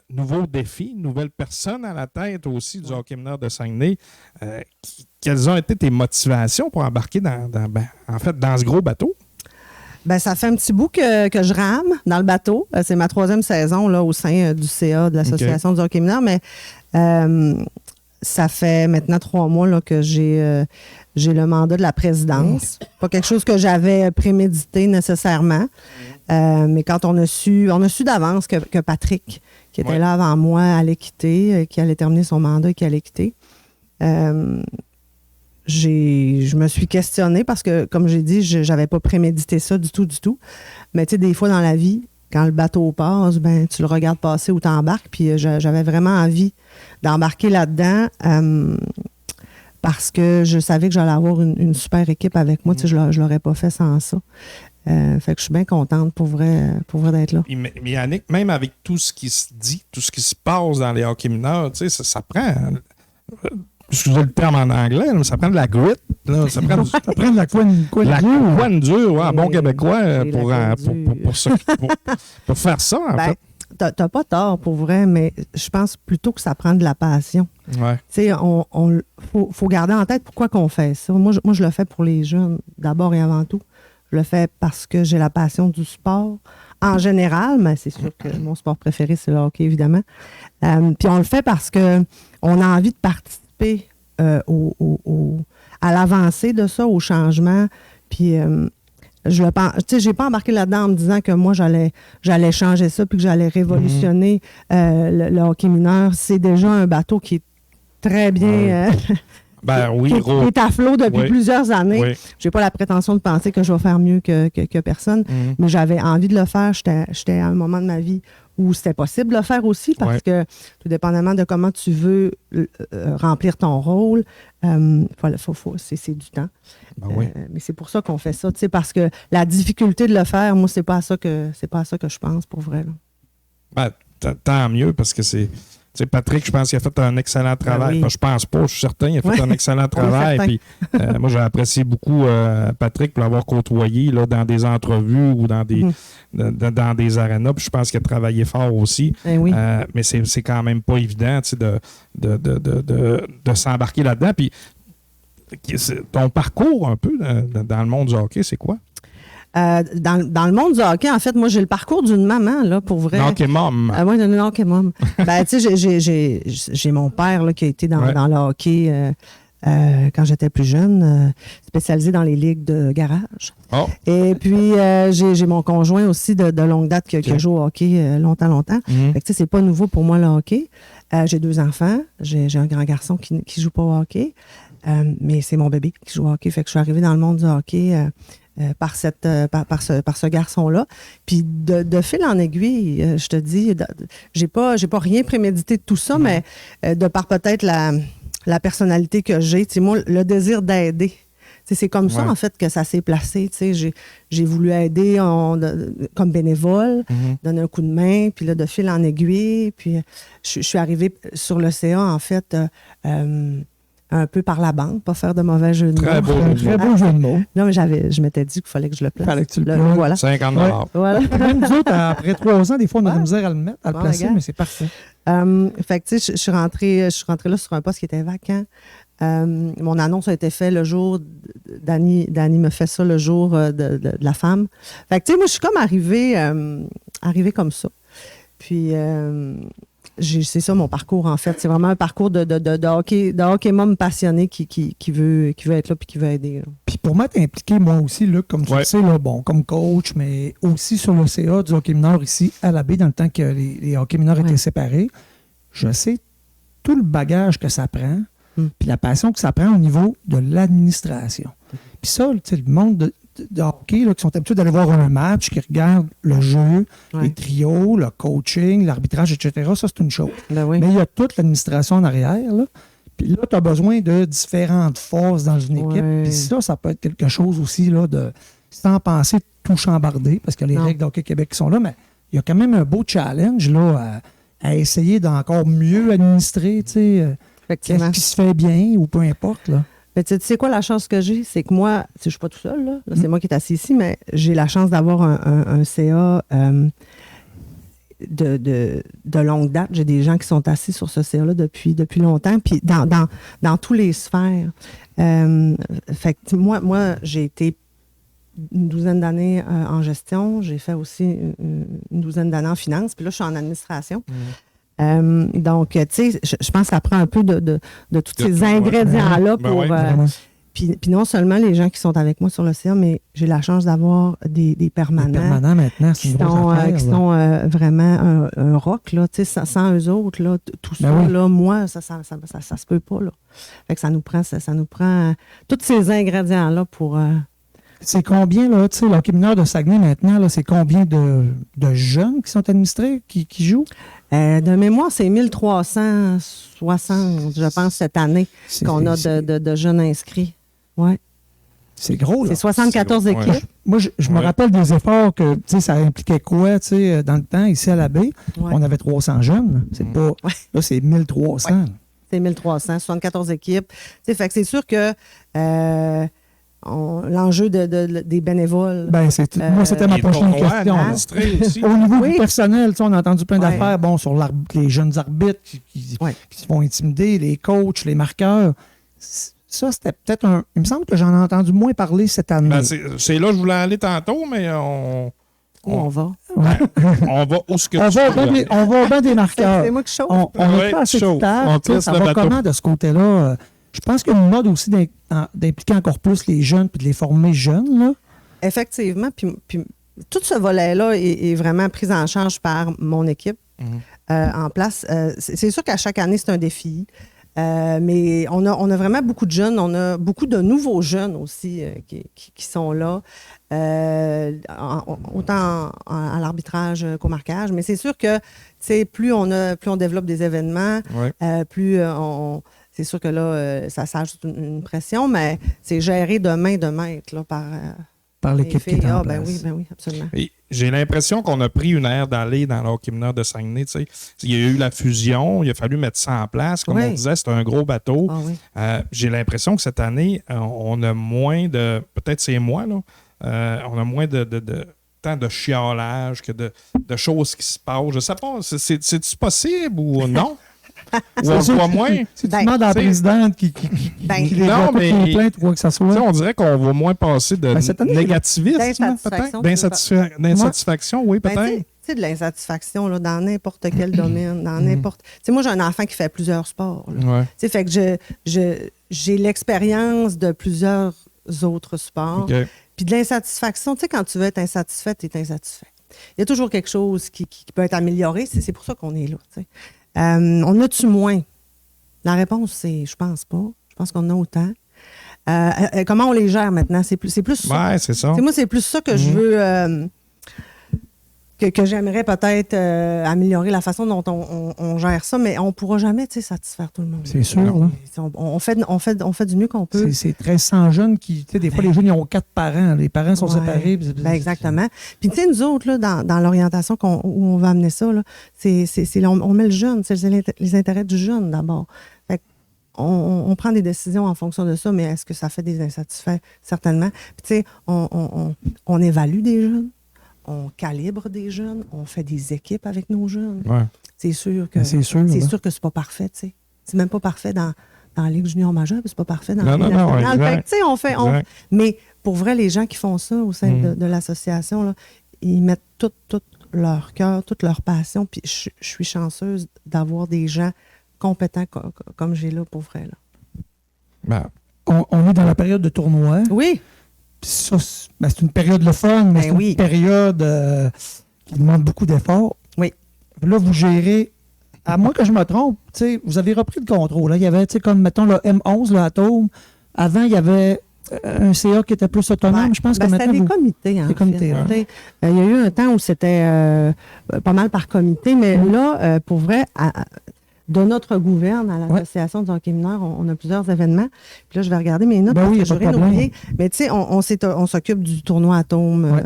Nouveau défi, nouvelle personne à la tête aussi du hockey mineur de Saguenay. Quelles ont été tes motivations pour embarquer dans ce gros bateau? Ben, ça fait un petit bout que je rame dans le bateau. C'est ma 3e saison là, au sein du CA de l'Association du hockey mineur, mais ça fait maintenant 3 mois là, que j'ai le mandat de la présidence. Pas quelque chose que j'avais prémédité nécessairement, mais quand on a su d'avance que Patrick, qui était là avant moi, allait quitter, qui allait terminer son mandat et qui allait quitter, je me suis questionnée parce que, comme j'ai dit, je n'avais pas prémédité ça du tout. Mais tu sais, des fois dans la vie, quand le bateau passe, ben tu le regardes passer ou t'embarques. Puis j'avais vraiment envie d'embarquer là-dedans parce que je savais que j'allais avoir une super équipe avec moi. Tu sais, je ne l'aurais pas fait sans ça. Fait que je suis bien contente pour vrai d'être là. Mais Yannick, même avec tout ce qui se dit, tout ce qui se passe dans les hockey mineurs, tu sais, ça prend... Excusez le terme en anglais, mais ça prend de la grit. Là, ça prend de la couenne dure, en bon québécois, pour faire ça, en fait. T'as pas tort, pour vrai, mais je pense plutôt que ça prend de la passion. Ouais. Tu sais, faut garder en tête pourquoi qu'on fait ça. Moi, je le fais pour les jeunes, d'abord et avant tout. Je le fais parce que j'ai la passion du sport en général, mais c'est sûr que mon sport préféré, c'est le hockey, évidemment. Puis on le fait parce qu'on a envie de participer à l'avancée de ça, au changement. Puis je le pense, tu sais, j'ai pas embarqué là-dedans en me disant que moi, j'allais changer ça puis que j'allais révolutionner le hockey mineur. C'est déjà un bateau qui est très bien... qui est à flot depuis plusieurs années. Oui. J'ai pas la prétention de penser que je vais faire mieux que personne, mais j'avais envie de le faire. J'étais à un moment de ma vie où c'était possible de le faire aussi parce que, tout dépendamment de comment tu veux remplir ton rôle, c'est du temps. Mais c'est pour ça qu'on fait ça, tu sais, parce que la difficulté de le faire, moi, c'est pas à ça que je pense, pour vrai. Là. Tant mieux, parce que c'est... Tu sais, Patrick, je pense qu'il a fait un excellent travail. Enfin, je pense pas, je suis certain. Il a fait un excellent travail. Puis, moi, j'ai apprécié beaucoup Patrick pour l'avoir côtoyé là, dans des entrevues ou dans des arénas. Puis je pense qu'il a travaillé fort aussi. Mais c'est quand même pas évident, tu sais, de s'embarquer là-dedans. Puis ton parcours un peu dans le monde du hockey, c'est quoi? Dans le monde du hockey, en fait, moi, j'ai le parcours d'une maman, là, pour vrai. Hockey mom. Oui, d'une hockey mom. Ben, tu sais, j'ai mon père, là, qui a été dans le hockey quand j'étais plus jeune, spécialisé dans les ligues de garage. Oh. Et puis, j'ai mon conjoint aussi de longue date qui a joué au hockey longtemps. Fait que, tu sais, c'est pas nouveau pour moi, le hockey. J'ai 2 enfants. J'ai un grand garçon qui joue pas au hockey. Mais c'est mon bébé qui joue au hockey. Fait que je suis arrivée dans le monde du hockey par ce garçon-là. Puis de fil en aiguille, je te dis, j'ai pas rien prémédité de tout ça, mais de par peut-être la personnalité que j'ai, tu sais, moi, le désir d'aider. C'est comme ça, en fait, que ça s'est placé. J'ai voulu aider comme bénévole, donner un coup de main, puis là, de fil en aiguille. Puis je suis arrivée sur le CA, en fait, un peu par la bande, pas faire de mauvais jeu de mots. Très beau. Très beau jeu de mots. Non, mais je m'étais dit qu'il fallait que je le place. Fallait que tu le Là, places. voilà. 50 Ouais. Voilà. Même nous autres, après 3 ans, des fois, on a de la misère à le mettre, à le Bon, placer, regarde. mais c'est parfait. Fait que, tu sais, je suis rentrée là sur un poste qui était vacant. Mon annonce a été faite le jour, Dani me fait ça le jour de la femme. Fait que, tu sais, moi, je suis comme arrivée comme ça. Puis, c'est ça mon parcours, en fait. C'est vraiment un parcours de hockey mom passionné qui veut être là puis qui veut aider. Là. Puis pour m'être impliqué, moi aussi, Luc, comme tu le sais, là, bon, comme coach, mais aussi sur le CA du hockey mineur ici à la baie, dans le temps que les hockey mineurs étaient séparés, je sais tout le bagage que ça prend, puis la passion que ça prend au niveau de l'administration. Puis ça, tu sais, le monde de hockey là, qui sont habitués d'aller voir un match, qui regardent le jeu, les trios, le coaching, l'arbitrage, etc., ça, c'est une chose. Ben oui. Mais il y a toute l'administration en arrière, là. Puis là, tu as besoin de différentes forces dans une équipe. Puis ça peut être quelque chose aussi, là, de sans penser tout chambarder, parce que les règles d'Hockey Québec qui sont là, mais il y a quand même un beau challenge, là, à essayer d'encore mieux administrer, tu sais, qu'est-ce qui se fait bien ou peu importe, là. Mais tu sais quoi, la chance que j'ai, c'est que moi, je ne suis pas tout seul, là. C'est moi qui est assis ici, mais j'ai la chance d'avoir un CA de longue date. J'ai des gens qui sont assis sur ce CA-là depuis longtemps, puis dans tous les sphères. Fait que moi, j'ai été une douzaine d'années en gestion. J'ai fait aussi une douzaine d'années en finance, puis là, je suis en administration. Donc, tu sais, je pense que ça prend un peu de tous ces ingrédients-là pour... Puis non seulement les gens qui sont avec moi sur le CA, mais j'ai la chance d'avoir des permanents. Des permanents maintenant, c'est une grosse affaire, qui sont vraiment un rock, là. Tu sais, sans eux autres, là, tout ça, là, moi, ça se peut pas, là. Fait que ça nous prend tous ces ingrédients-là pour... C'est combien, là, tu sais, le hockey mineur de Saguenay maintenant, là, c'est combien de jeunes qui sont administrés, qui jouent? De mémoire, c'est 1360, je pense, cette année qu'on a de jeunes inscrits. Ouais. C'est gros, là. C'est 74 équipes. Ouais. Moi, je me rappelle des efforts que, tu sais, ça impliquait quoi, tu sais, dans le temps, ici à la baie. On avait 300 jeunes. C'est pas... Là, c'est 1300. Ouais. C'est 1300, 74 équipes. Tu sais, fait que c'est sûr que... l'enjeu des bénévoles. Ben, moi, c'était ma prochaine question. Au niveau du personnel, on a entendu plein d'affaires sur les jeunes arbitres qui se font intimider, les coachs, les marqueurs. Ça, c'était peut-être il me semble que j'en ai entendu moins parler cette année. Ben, c'est là que je voulais aller tantôt, mais on va. On va où ce que on va au banc des marqueurs. C'est moi qui chauffe. On n'est pas assez tard. Ça va comment de ce côté-là? Je pense qu'il y a une mode aussi d'impliquer encore plus les jeunes puis de les former jeunes, là. Effectivement. Puis tout ce volet-là est vraiment pris en charge par mon équipe en place. C'est sûr qu'à chaque année, c'est un défi. Mais on a vraiment beaucoup de jeunes. On a beaucoup de nouveaux jeunes aussi qui sont là, autant à l'arbitrage qu'au marquage. Mais c'est sûr que plus on développe des événements, plus c'est sûr que là, ça ajoute une pression, mais c'est géré de main de maître là, par l'équipe qui est en place. Ben oui, absolument. Et j'ai l'impression qu'on a pris une ère d'aller dans le hockey mineur de Saguenay. Tu sais. Il y a eu la fusion, il a fallu mettre ça en place. Comme on disait, c'est un gros bateau. J'ai l'impression que cette année, on a moins de... Peut-être c'est moi, là. On a moins de tant de chiolage que de choses qui se passent. Je sais pas, c'est-tu possible ou non? Ou on le voit moins. Si tu demandes à la présidente qui les voit toutes les plaintes ou quoi que ça soit. On dirait qu'on va moins passer de négativisme, peut-être. D'insatisfaction, oui, peut-être. Tu sais, de l'insatisfaction là, dans n'importe quel domaine, dans n'importe... Tu sais, moi, j'ai un enfant qui fait plusieurs sports. Tu sais, fait que j'ai l'expérience de plusieurs autres sports. Puis de l'insatisfaction, tu sais, quand tu veux être insatisfait, tu es insatisfait. Il y a toujours quelque chose qui peut être amélioré. C'est pour ça qu'on est là, tu sais. On a-tu moins? La réponse, c'est je pense pas. Je pense qu'on en a autant. Comment on les gère maintenant? C'est plus ça. Oui, c'est ça. Moi, c'est plus ça que je veux... que j'aimerais peut-être améliorer la façon dont on gère ça, mais on ne pourra jamais satisfaire tout le monde. C'est sûr. Là. On fait du mieux qu'on peut. C'est 1300 jeunes qui... Des fois, les jeunes, ils ont 4 parents. Les parents sont séparés. Exactement. Puis, tu sais, nous autres, là, dans l'orientation où on va amener ça, là, on met le jeune. C'est les intérêts du jeune, d'abord. on prend des décisions en fonction de ça, mais est-ce que ça fait des insatisfaits? Certainement. Puis, tu sais, on évalue des jeunes, on calibre des jeunes, on fait des équipes avec nos jeunes. Ouais. C'est sûr que c'est pas parfait, tu sais. C'est même pas parfait dans la Ligue junior majeure, puis c'est pas parfait dans la Ligue nationale. Fait que, tu sais, mais pour vrai, les gens qui font ça au sein de l'association, là, ils mettent tout leur cœur, toute leur passion, puis je suis chanceuse d'avoir des gens compétents comme j'ai là, pour vrai. Là. Ben, on est dans la période de tournoi. Oui. Puis ça, c'est une période le fun, mais c'est une période qui demande beaucoup d'efforts. Oui. Là, vous gérez, à moins que je me trompe, vous avez repris le contrôle. Là. Il y avait, comme, mettons, le M11, le Atome. Avant, il y avait un CA qui était plus autonome. Je pense que c'était des comités, en fait. Il y a eu un temps où c'était pas mal par comité, mais là, pour vrai, de notre gouverne à l'Association du hockey mineur, on a plusieurs événements. Puis là, je vais regarder mes notes parce que je n'aurais oublié. Mais tu sais, on s'occupe du tournoi Atome.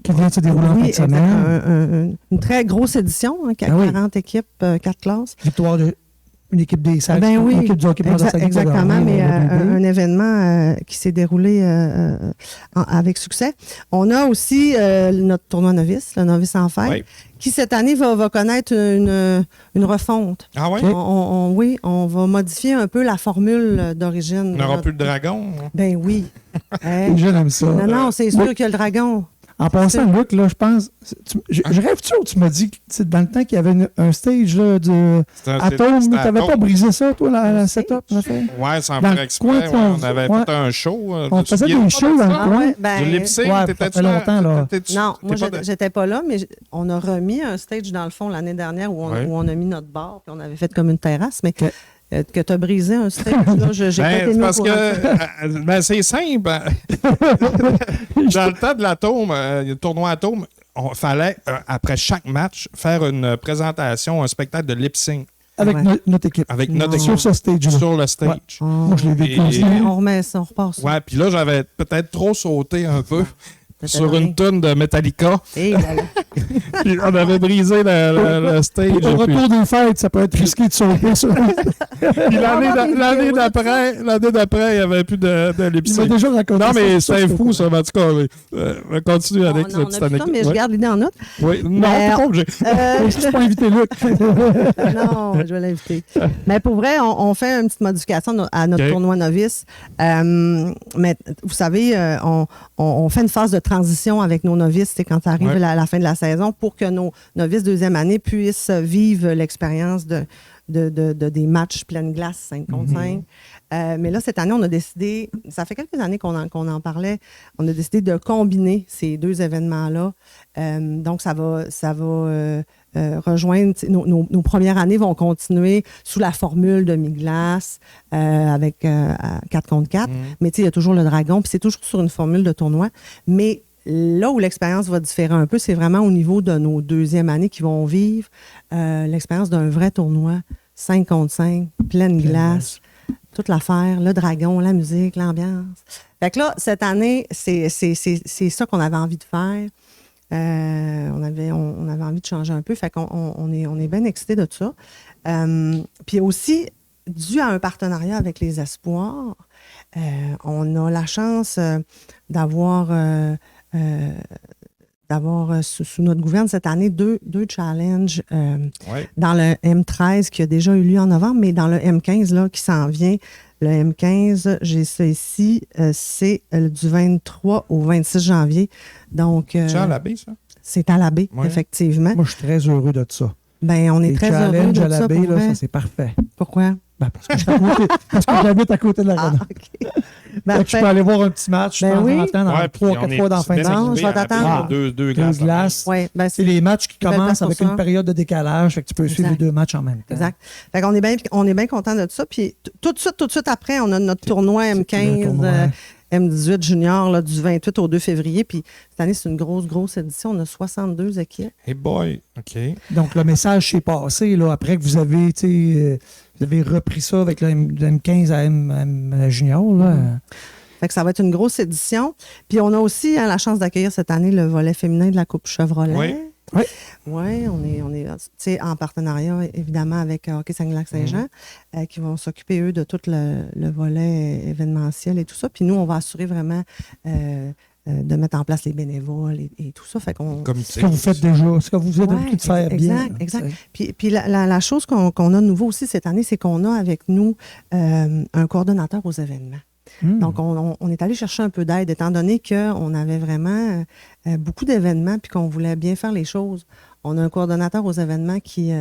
Qui vient de se dérouler en fin de semaine. Une très grosse édition, 40 équipes, 4 classes. Victoire une équipe des Sacs, une équipe du hockey mineur. Exactement, mais un événement qui s'est déroulé avec succès. On a aussi notre tournoi novice, le Novice en fête, qui cette année va connaître une refonte. Ah oui? Oui, on va modifier un peu la formule d'origine. On n'aura plus le dragon? Ben oui. Je l'aime ça. Non, c'est sûr qu'il y a le dragon. En passant, Luc, là, je pense. Je rêve-tu ou tu m'as dit que dans le temps qu'il y avait un stage là, de Atome, tu n'avais pas brisé ça, toi, la setup? Ouais, sans faire exprès. On avait fait un show. On faisait des shows dans le coin. Du lip-sync, t'étais-tu longtemps, là? Non, moi, j'étais pas là, mais on a remis un stage dans le fond l'année dernière où on a mis notre bar, puis on avait fait comme une terrasse, mais que tu as brisé un stage, là, j'ai pas été parce que c'est simple. Dans le temps de l'Atome, le tournoi Atome, il fallait, après chaque match, faire une présentation, un spectacle de lip-sync. Avec notre équipe. Avec notre équipe. Sur ce stage. Sur le stage. Ouais. Moi, je l'ai vécu aussi. On remet ça, on repart ça. Ouais, puis là, j'avais peut-être trop sauté un peu. Sur une tonne de Metallica. Puis on avait brisé le stage. Au retour des fêtes, ça peut être risqué de sauter ça. Puis l'année d'après, il n'y avait plus de lip-sync. Il m'a déjà raconté non, mais ça, c'est fou, ça. En tout cas, on continue avec cette petite anecdote. Mais je garde l'idée en note. Oui, non, t'es pas obligé. Je ne suis pas invité, Luc. Non, je vais l'inviter. Mais pour vrai, on fait une petite modification à notre tournoi novice. Mais vous savez, on fait une phase de transition avec nos novices quand ça arrive à la fin de la saison pour que nos novices deuxième année puissent vivre l'expérience des matchs pleine glace 5 contre 5. Mais là, cette année, on a décidé, ça fait quelques années qu'on en parlait, on a décidé de combiner ces deux événements-là. Donc, ça va rejoindre, nos premières années vont continuer sous la formule de mi-glace avec 4 contre 4. Mais il y a toujours le dragon, puis c'est toujours sur une formule de tournoi. Mais là où l'expérience va différer un peu, c'est vraiment au niveau de nos deuxième années qui vont vivre l'expérience d'un vrai tournoi, 5 contre 5, pleine glace, toute l'affaire, le dragon, la musique, l'ambiance. Fait que là, cette année, c'est ça qu'on avait envie de faire. On avait envie de changer un peu. Fait qu'on est bien excités de ça. Puis aussi, dû à un partenariat avec les Espoirs, on a la chance d'avoir sous notre gouverne cette année deux challenges dans le M13 qui a déjà eu lieu en novembre, mais dans le M15 là, qui s'en vient. Le M15, j'ai ça ici, c'est du 23 au 26 janvier. Donc, c'est à la baie, ça? C'est à la baie, effectivement. Moi, je suis très heureux de ça. Ben, on est très heureux de à la ça. baie, là, ça, c'est parfait. Pourquoi? Ben, parce que j'habite à côté de la Grenade. OK. Ben, je peux aller voir un petit match dans 3-4 fois dans la fin de saison. Je vais t'attendre. Deux glaces. Ouais, ben, c'est les matchs qui commencent avec une période de décalage. Fait que tu peux suivre les deux matchs en même temps. Exact. Fait qu'on est bien content de ça. Puis tout de suite après, on a notre tournoi M15. M18 junior là, du 28 au 2 février. Puis cette année, c'est une grosse édition. On a 62 équipes. Hey boy, OK. Donc, le message s'est passé là, après que vous avez repris ça avec le M15 à M junior. Là. Fait que ça va être une grosse édition. Puis on a aussi la chance d'accueillir cette année le volet féminin de la Coupe Chevrolet. Oui. Oui. Oui, on est en partenariat, évidemment, avec Hockey Saguenay-Lac-Saint-Jean, qui vont s'occuper, eux, de tout le volet événementiel et tout ça. Puis nous, on va assurer vraiment de mettre en place les bénévoles et tout ça. Fait qu'on... Ce que vous faites déjà, ce que vous êtes habitué de faire bien. Exact. Puis la chose qu'on a de nouveau aussi cette année, c'est qu'on a avec nous un coordonnateur aux événements. Donc, on est allé chercher un peu d'aide, étant donné qu'on avait vraiment beaucoup d'événements puis qu'on voulait bien faire les choses. On a un coordonnateur aux événements qui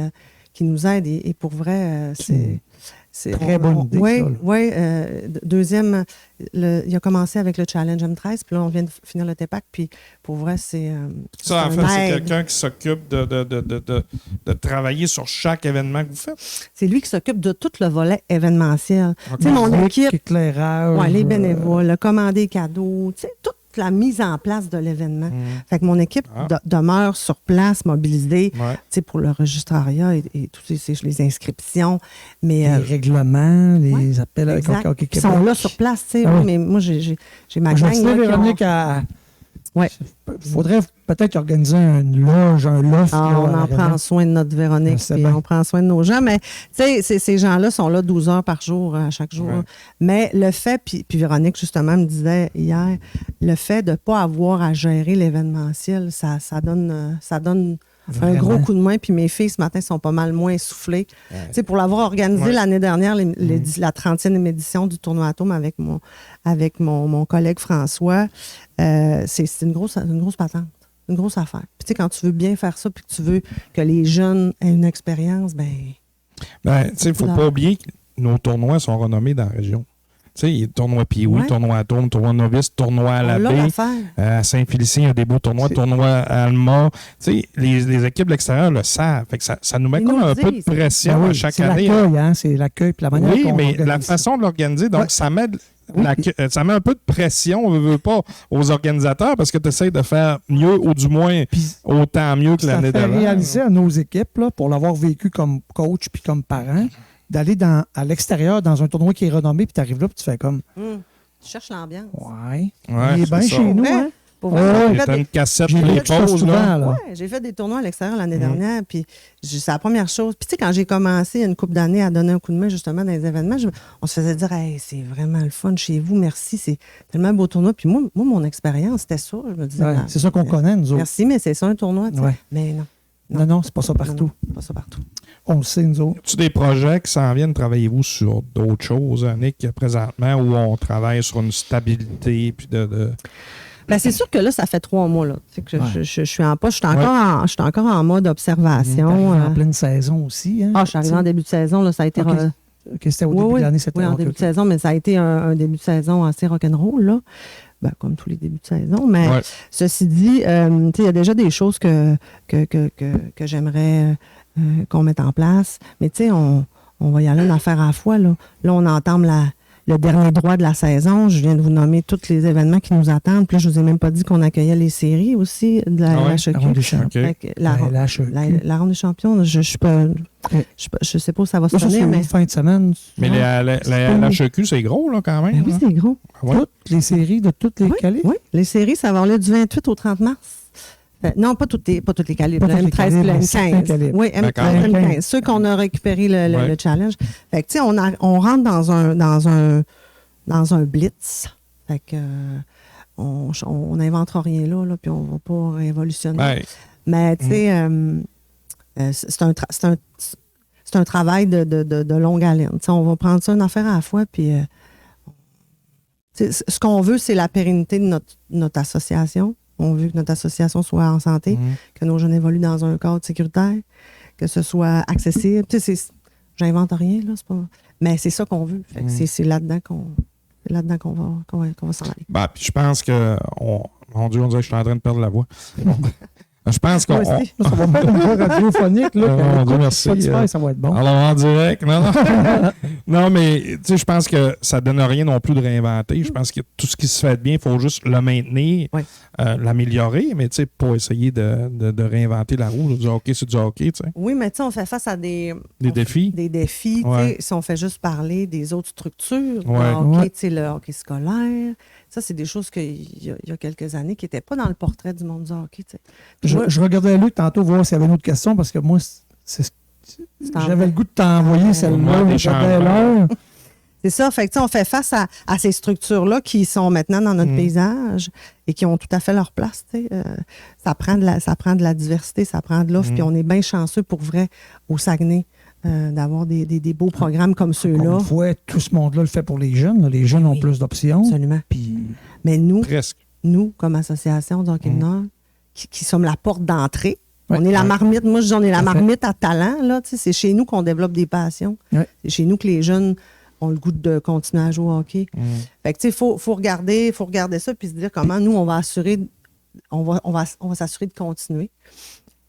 nous aide et pour vrai, c'est très bonne idée. Oui. Deuxième, il a commencé avec le Challenge M13, puis là, on vient de finir le TEPAC, puis pour vrai, c'est. Ça, en fait, c'est quelqu'un qui s'occupe de travailler sur chaque événement que vous faites? C'est lui qui s'occupe de tout le volet événementiel. Tu sais, mon équipe. Éclairage. Les bénévoles, le commander cadeaux, tu sais, toute la mise en place de l'événement. Fait que mon équipe demeure sur place, mobilisée, tu sais, pour le registrariat et toutes les inscriptions. Mais, les règlements, les appels avec Hockey Québec. Ils sont là sur place, tu sais. Mais moi, j'ai ma gang. Véronique, il faudrait peut-être organiser une loge, un loft. On en prend soin de notre Véronique, puis on prend soin de nos gens. Mais tu sais, ces gens-là sont là 12 heures par jour, à chaque jour. Ouais. Mais le fait, puis Véronique, justement, me disait hier, le fait de ne pas avoir à gérer l'événementiel, ça donne un gros coup de main. Puis mes filles, ce matin, sont pas mal moins essoufflées. Tu sais, pour l'avoir organisé l'année dernière, la 30e édition du tournoi Atome avec mon collègue François, c'est une grosse patente. Une grosse affaire. Puis tu sais, quand tu veux bien faire ça, puis que tu veux que les jeunes aient une expérience, tu sais, il ne faut pas oublier que nos tournois sont renommés dans la région. Tu sais, tournoi Pioui, tournoi Atome, tournoi Novice, tournoi à la baie. À Saint-Félicien, il y a des beaux tournois, tournoi à Alma. Tu sais, les équipes de l'extérieur le savent. Fait que ça nous met comme un peu de pression à chaque année. C'est l'accueil, puis la manière Oui, mais la façon de l'organiser, donc ça met ça met un peu de pression, on ne veut pas, aux organisateurs parce que tu essaies de faire mieux ou du moins autant mieux que l'année d'avant. Ça fait réaliser à nos équipes, là, pour l'avoir vécu comme coach puis comme parent, d'aller à l'extérieur dans un tournoi qui est renommé, puis tu arrives là, puis tu fais comme... Tu cherches l'ambiance. Oui. Il est bien chez nous, hein? J'ai une cassette pour les pauses. J'ai fait des tournois à l'extérieur l'année dernière, puis c'est la première chose. Puis tu sais, quand j'ai commencé il y a une couple d'années à donner un coup de main justement dans les événements, on se faisait dire hey, c'est vraiment le fun chez vous, merci, c'est tellement un beau tournoi. Puis moi mon expérience, c'était ça. Je me disais, c'est ça qu'on connaît, nous autres. Merci, mais c'est ça un tournoi. Mais non. Non, c'est pas ça partout. Non, pas ça partout. On le sait, nous autres. As-tu des projets qui s'en viennent? Travaillez-vous sur d'autres choses, Annick, présentement, où on travaille sur une stabilité, puis Ben, c'est sûr que là, ça fait 3 mois là, que je suis en poste. Je suis encore en mode observation. En pleine saison aussi. Hein, je suis arrivée en début de saison. Là, ça a été... c'était au début de l'année. Oui, en début de saison, mais ça a été un début de saison assez rock'n'roll, là. Ben, comme tous les débuts de saison. Mais ceci dit, il y a déjà des choses que j'aimerais qu'on mette en place. Mais tu sais, on va y aller une affaire à la fois. Là, on entame le dernier droit de la saison. Je viens de vous nommer tous les événements qui nous attendent. Puis là, je ne vous ai même pas dit qu'on accueillait les séries aussi de la HEQ. La ronde des champions. La ronde des champions, je ne sais pas où ça va se finir. Mais fin de semaine. Mais la HEQ, c'est gros, là, quand même. Oui, c'est gros. Toutes les séries de toutes les calibres. Oui, les séries, ça va avoir lieu du 28 au 30 mars. Non, pas toutes les calibres. Pas M13 et le M15. Oui, M13 et M15. Ceux qu'on a récupéré le challenge. Fait que, tu sais, on rentre dans un blitz. Fait que, on n'inventera rien là, puis on ne va pas révolutionner. Ouais. Mais, tu sais, c'est un travail de longue haleine. T'sais, on va prendre ça une affaire à la fois, puis ce qu'on veut, c'est la pérennité de notre association. On veut que notre association soit en santé, que nos jeunes évoluent dans un cadre sécuritaire, que ce soit accessible. Tu sais, j'invente rien, là, c'est pas... Mais c'est ça qu'on veut. Fait que c'est là-dedans qu'on va s'en aller. Ben, puis je pense que... Mon Dieu, on dirait que je suis en train de perdre la voix. Je pense qu'on... Ça va faire une voix radiophonique, là. Mon Dieu, merci. Ça va être bon. Alors, en direct. Non, mais tu sais, je pense que ça ne donne rien non plus de réinventer. Je pense que tout ce qui se fait de bien, il faut juste le maintenir, l'améliorer, mais tu sais, pas essayer de réinventer la roue. Du hockey, c'est du hockey, tu sais. Oui, mais tu sais, on fait face à des défis. Des défis, tu sais, si on fait juste parler des autres structures, le hockey, tu sais, le hockey scolaire, Ça, c'est des choses qu'il y a quelques années qui n'étaient pas dans le portrait du monde du hockey. Je regardais Luc tantôt voir s'il y avait une autre question parce que moi, j'avais le goût de t'envoyer celle-là. C'est ça. Fait que, on fait face à ces structures-là qui sont maintenant dans notre paysage et qui ont tout à fait leur place. Ça prend de la diversité, ça prend de l'offre. Puis on est bien chanceux pour vrai au Saguenay d'avoir des beaux programmes comme ceux-là. Une fois, tout ce monde-là le fait pour les jeunes. Là. Les jeunes ont plus d'options. Absolument. Puis... Mais nous, Presque. comme association de hockey mineur, qui sommes la porte d'entrée, Ouais. on est la marmite. Moi, je dis on est la marmite à talent. Là, c'est chez nous qu'on développe des passions. Ouais. C'est chez nous que les jeunes ont le goût de continuer à jouer au hockey. Fait que, tu sais, faut regarder ça puis se dire comment nous, on va s'assurer de continuer.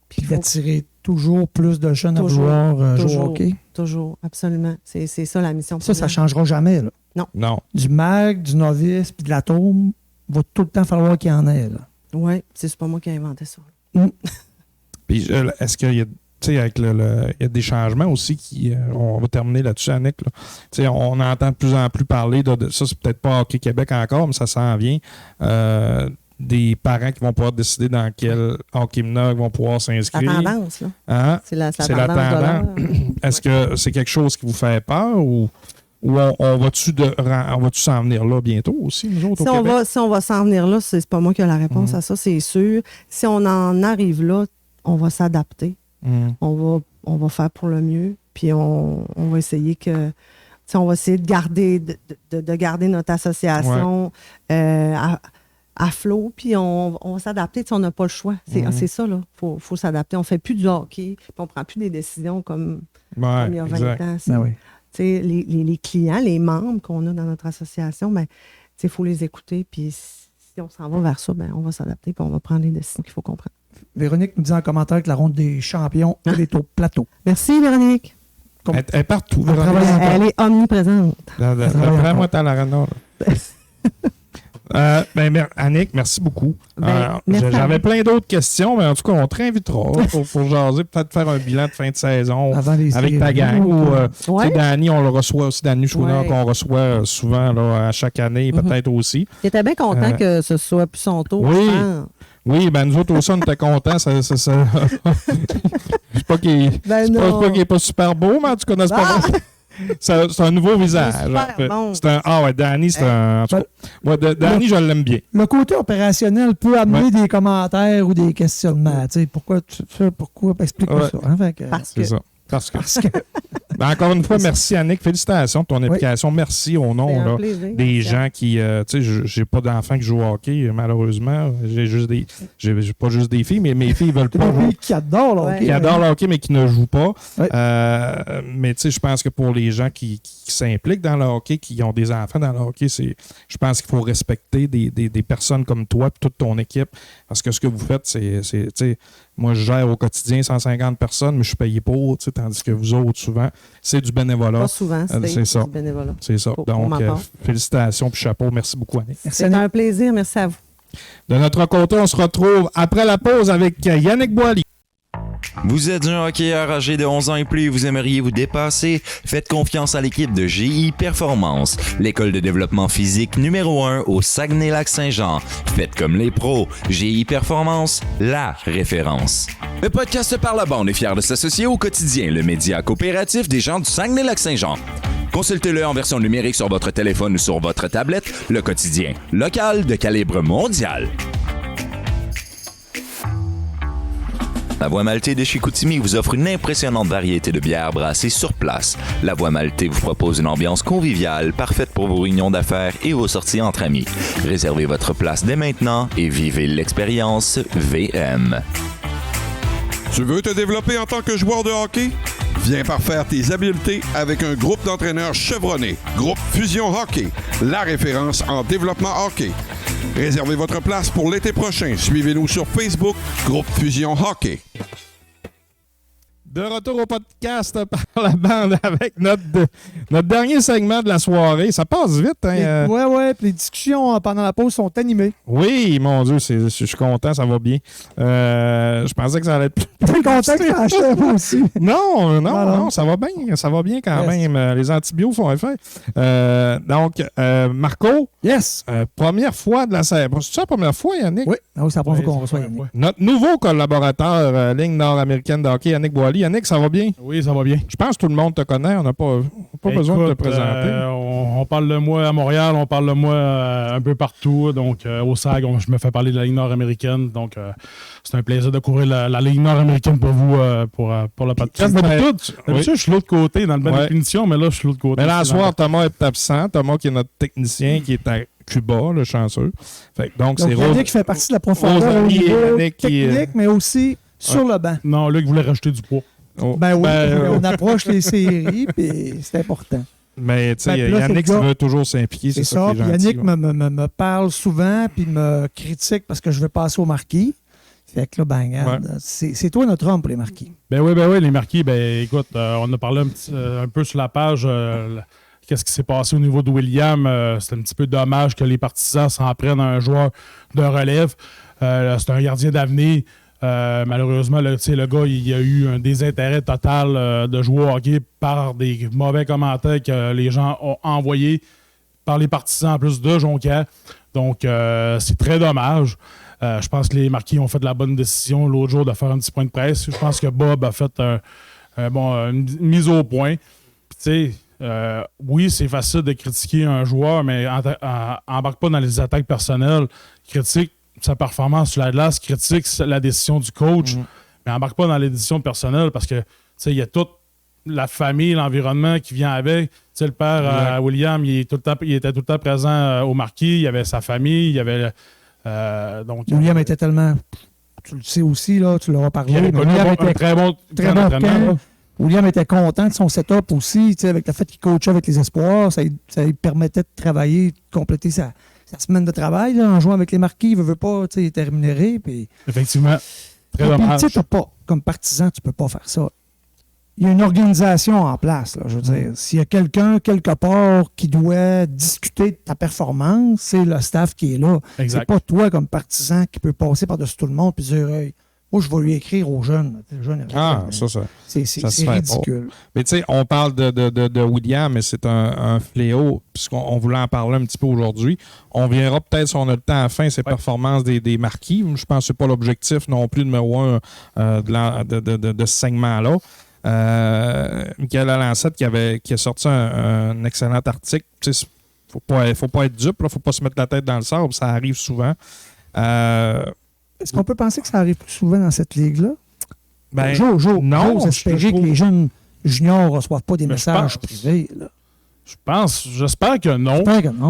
Puis d'attirer toujours plus de jeunes à vouloir jouer au hockey. Toujours, absolument. C'est ça la mission. Ça ne changera jamais. Là. Non. Du mag, du novice, puis de l'atome, va tout le temps falloir qu'il y en ait. Oui, c'est pas moi qui ai inventé ça. Puis est-ce qu'il y a, tu sais, avec il y a des changements aussi qui. On va terminer là-dessus, Annick. Là. Tu sais, on entend de plus en plus parler de ça, c'est peut-être pas Hockey Québec encore, mais ça s'en vient. Des parents qui vont pouvoir décider dans quel hockey mineur ils vont pouvoir s'inscrire. La tendance, là. Hein? C'est la tendance. Est-ce que c'est quelque chose qui vous fait peur ou on va-tu s'en venir là bientôt aussi, nous autres, au Québec? Si on va s'en venir là, c'est pas moi qui ai la réponse à ça, c'est sûr. Si on en arrive là, on va s'adapter. On va faire pour le mieux. Puis on va essayer on va essayer de garder notre association à flot, puis on va s'adapter. On n'a pas le choix. C'est ça, là. Faut s'adapter. On ne fait plus du hockey, puis on ne prend plus des décisions comme il y a 20 ans. Les clients, les membres qu'on a dans notre association, il faut les écouter, puis si on s'en va vers ça, on va s'adapter, puis on va prendre les décisions qu'il faut comprendre. Véronique nous dit en commentaire que la ronde des champions, elle est au plateau. Merci, Véronique. Elle est partout. Elle est omniprésente. Vraiment, t'as la renard. Annick, merci beaucoup. J'avais plein d'autres questions, mais en tout cas, on te réinvitera pour jaser, peut-être faire un bilan de fin de saison avec ta gang. Danny, on le reçoit aussi, Danny Chouinard, qu'on reçoit souvent là, à chaque année, peut-être aussi. J'étais bien content que ce soit plus son tour. Oui, nous autres aussi, on était contents. Je sais pas qu'il n'est pas super beau, mais en tout cas, c'est pas bon. C'est un nouveau visage. Bon. Danny, c'est un. Danny, je l'aime bien. Le côté opérationnel peut amener des commentaires ou des questionnements. Pourquoi tu fais, pourquoi? Explique-moi ça. Hein, c'est ça. Parce que... encore une fois, merci Annick. Félicitations de ton implication. Merci au nom des gens qui... tu sais, j'ai pas d'enfants qui jouent au hockey, malheureusement. J'ai pas juste des filles, mais mes filles veulent pas jouer. Qui adorent le hockey. Qui adorent le hockey, mais qui ne jouent pas. Mais tu sais, je pense que pour les gens qui s'impliquent dans le hockey, qui ont des enfants dans le hockey, je pense qu'il faut respecter des personnes comme toi et toute ton équipe. Parce que ce que vous faites, c'est tu sais, moi, je gère au quotidien 150 personnes, mais je suis payé pour, tandis que vous autres, souvent, c'est du bénévolat. Pas souvent, c'est du bénévolat. C'est ça. Donc, félicitations et chapeau. Merci beaucoup, Annick. C'est un plaisir. Merci à vous. De notre côté, on se retrouve après la pause avec Yannick Boily. Vous êtes un hockeyeur âgé de 11 ans et plus et vous aimeriez vous dépasser? Faites confiance à l'équipe de GI Performance, l'école de développement physique numéro 1 au Saguenay-Lac-Saint-Jean. Faites comme les pros. GI Performance, la référence. Le podcast Par la bande est fier de s'associer au quotidien, le média coopératif des gens du Saguenay-Lac-Saint-Jean. Consultez-le en version numérique sur votre téléphone ou sur votre tablette, le quotidien local de calibre mondial. La Voie Maltée de Chicoutimi vous offre une impressionnante variété de bières brassées sur place. La Voie Maltée vous propose une ambiance conviviale, parfaite pour vos réunions d'affaires et vos sorties entre amis. Réservez votre place dès maintenant et vivez l'expérience VM. Tu veux te développer en tant que joueur de hockey? Viens parfaire tes habiletés avec un groupe d'entraîneurs chevronnés. Groupe Fusion Hockey, la référence en développement hockey. Réservez votre place pour l'été prochain. Suivez-nous sur Facebook, Groupe Fusion Hockey. De retour au podcast par la bande avec notre dernier segment de la soirée. Ça passe vite, hein? Oui. Puis les discussions pendant la pause sont animées. Oui, mon Dieu, je suis content, ça va bien. Je pensais que ça allait être plus... T'es content que ça achète, moi aussi. Non, ça va bien. Ça va bien quand même. Les antibiotiques font effet. Donc, Marco. Yes. Première fois de la série. C'est la première fois, Yannick? Oui, c'est la première fois qu'on reçoit Yannick. Notre nouveau collaborateur, Ligue nord-américaine de hockey, Yannick Boily. Yannick, ça va bien? Oui, ça va bien. Je pense que tout le monde te connaît. On n'a pas besoin de te présenter. On parle de moi à Montréal, on parle de moi un peu partout. Donc, au SAG, je me fais parler de la Ligue nord-américaine. Donc, c'est un plaisir de couvrir la Ligue nord-américaine pour vous, pour le podcast. D'habitude, je suis de l'autre côté dans le belle définition, mais là, je suis de l'autre côté. Mais là, ce soir, Thomas est absent. Thomas, qui est notre technicien, qui est à Cuba, le chanceux. Donc c'est Yannick fait partie de la profondeur au niveau technique, mais aussi sur le banc. Non, Luc voulait rajouter du poids. On approche les séries, puis c'est important. Mais tu sais, Yannick veut toujours s'impliquer. C'est ça. Puis Yannick me parle souvent, puis me critique parce que je veux passer au marquis. Fait que là, regarde, c'est toi notre homme pour les marquis. Ben oui, les marquis, écoute, on a parlé un peu sur la page. Qu'est-ce qui s'est passé au niveau de William? C'est un petit peu dommage que les partisans s'en prennent à un joueur de relève. C'est un gardien d'avenir. Malheureusement, le gars, il a eu un désintérêt total de jouer au hockey par des mauvais commentaires que les gens ont envoyés par les partisans en plus de Jonquière. Donc, c'est très dommage. Je pense que les Marquis ont fait de la bonne décision l'autre jour de faire un petit point de presse. Je pense que Bob a fait une mise au point. Puis, tu sais, oui, c'est facile de critiquer un joueur, mais embarque pas dans les attaques personnelles. Critique sa performance sur la glace, critique la décision du coach, mais embarque pas dans les décisions personnelles parce que il y a toute la famille, l'environnement qui vient avec. Le père William, il était tout le temps présent au Marquis, il y avait sa famille, il y avait William était tellement, tu le sais aussi, là, tu l'auras parlé. William était un très bon entraîneur. William était content de son setup aussi, avec le fait qu'il coachait avec les espoirs, ça lui permettait de travailler, de compléter sa semaine de travail là, en jouant avec les Marquis. Il veut pas, il était rémunéré. Puis... Effectivement, très dommage. Comme partisan, tu peux pas faire ça. Il y a une organisation en place, là, je veux dire. S'il y a quelqu'un, quelque part, qui doit discuter de ta performance, c'est le staff qui est là. Exact. C'est pas toi, comme partisan, qui peut passer par-dessus tout le monde et dire hey, moi, je vais lui écrire aux jeunes. C'est ridicule. Mais tu sais, on parle de William, mais c'est un fléau, puisqu'on voulait en parler un petit peu aujourd'hui. On verra peut-être, si on a le temps à la fin, ses performances des Marquis. Je pense que ce n'est pas l'objectif non plus numéro un de ce segment-là. Michael Alancette qui a sorti un excellent article. Il ne faut pas être dupe, il ne faut pas se mettre la tête dans le sable, ça arrive souvent. Est-ce qu'on peut penser que ça arrive plus souvent dans cette ligue-là? Non. J'ose espérer que les jeunes juniors ne reçoivent pas des messages privés. Là. J'espère que non.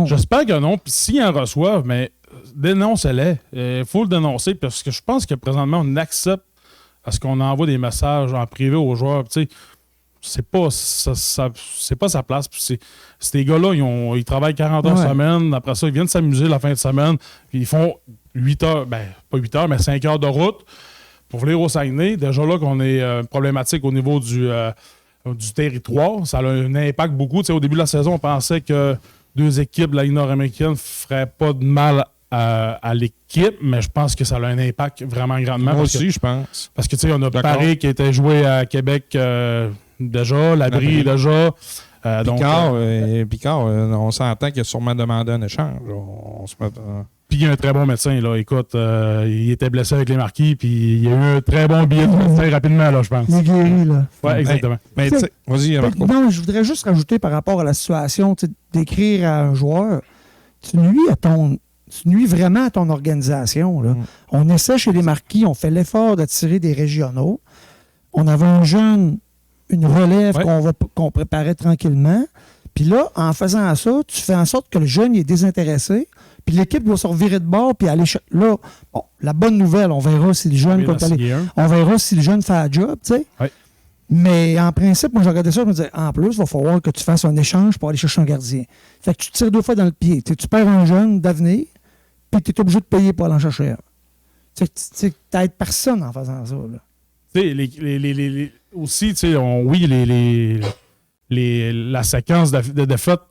J'espère que non. Puis s'ils en reçoivent, mais dénoncez-les. Il faut le dénoncer parce que je pense que présentement, on accepte à ce qu'on envoie des messages en privé aux joueurs. Tu sais, c'est pas sa place. Puis ces gars-là, ils travaillent 40 heures semaine. Après ça, ils viennent s'amuser la fin de semaine. Puis ils font 8 heures, pas 8 heures, mais 5 heures de route pour venir au Saguenay. Déjà là qu'on est problématique au niveau du territoire. Ça a un impact beaucoup. Tu sais, au début de la saison, on pensait que 2 équipes de la Ligue nord-américaine ne feraient pas de mal à l'équipe, mais je pense que ça a un impact vraiment grandement. Moi aussi, je pense. Parce que tu sais, on a Paris qui était joué à Québec déjà, Labrie déjà. Picard, on s'entend qu'il a sûrement demandé un échange. Puis il y a un très bon médecin, là. Écoute, il était blessé avec les Marquis, puis il y a eu un très bon billet de médecin rapidement, là, je pense. Il est guéri, là. Oui, exactement. Mais vas-y, Marco. Non, je voudrais juste rajouter par rapport à la situation, d'écrire à un joueur, tu nuis vraiment à ton organisation, là. On essaie chez les Marquis, on fait l'effort d'attirer des régionaux. On avait une relève qu'on préparait tranquillement. Puis là, en faisant ça, tu fais en sorte que le jeune il est désintéressé. Puis l'équipe doit se revirer de bord puis aller là. Bon, la bonne nouvelle, on verra si le jeune fait la job, tu sais. Oui. Mais en principe, moi, je regardais ça, je me disais, en plus, il va falloir que tu fasses un échange pour aller chercher un gardien. Fait que tu tires 2 fois dans le pied. Tu perds un jeune d'avenir, puis tu es obligé de payer pour aller en chercher un. Tu n'aides personne en faisant ça, là. aussi, la séquence de défaites,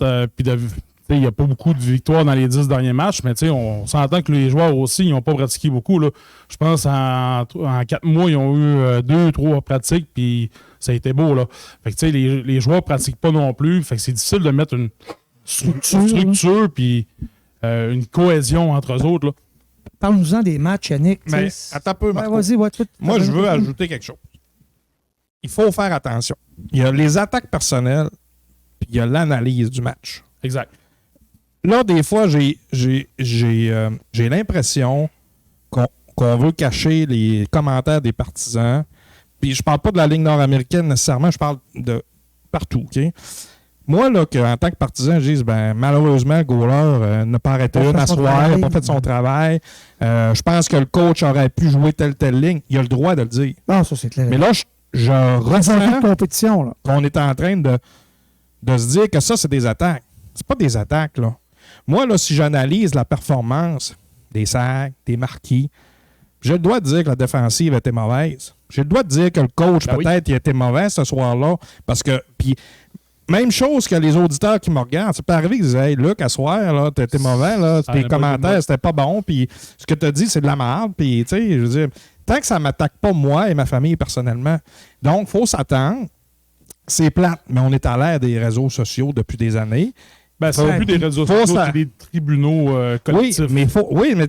puis il n'y a pas beaucoup de victoires dans les 10 derniers matchs, mais on s'entend que les joueurs aussi, ils n'ont pas pratiqué beaucoup. Là. Je pense en 4 mois, ils ont eu 2-3 pratiques, puis ça a été beau. Là. Fait que les joueurs ne pratiquent pas non plus. Fait que c'est difficile de mettre une structure puis une cohésion entre eux autres. Là. Parle-nous-en des matchs, Yannick. Mais attends un peu, Marco. Vas-y, Moi, je veux ajouter quelque chose. Il faut faire attention. Il y a les attaques personnelles, puis il y a l'analyse du match. Exact. Là, des fois, j'ai l'impression qu'on veut cacher les commentaires des partisans. Puis je parle pas de la Ligue nord-américaine nécessairement, je parle de partout, OK? Moi, là, en tant que partisan, je dis, malheureusement, le goaler n'a pas arrêté une à soir, n'a pas fait son travail. Je pense que le coach aurait pu jouer telle ligne. Il a le droit de le dire. Non, ça, c'est clair. Mais là, je ressens compétition, là, qu'on est en train de se dire que ça, c'est des attaques. C'est pas des attaques, là. Moi, là, si j'analyse la performance des sacs, des marquis, j'ai le droit de dire que la défensive était mauvaise. J'ai le droit de dire que le coach, peut-être, il était mauvais ce soir-là. Parce que, puis, même chose que les auditeurs qui me regardent. Ça peut arriver qu'ils disent, hey, Luc, à soir, là, t'étais mauvais, là, tes commentaires, c'était pas bon, puis ce que t'as dit, c'est de la merde, puis, tu sais, je veux dire, tant que ça m'attaque pas moi et ma famille personnellement. Donc, il faut s'attendre. C'est plate, mais on est à l'ère des réseaux sociaux depuis des années. C'est plus des réseaux sociaux, c'est des tribunaux collectifs. Mais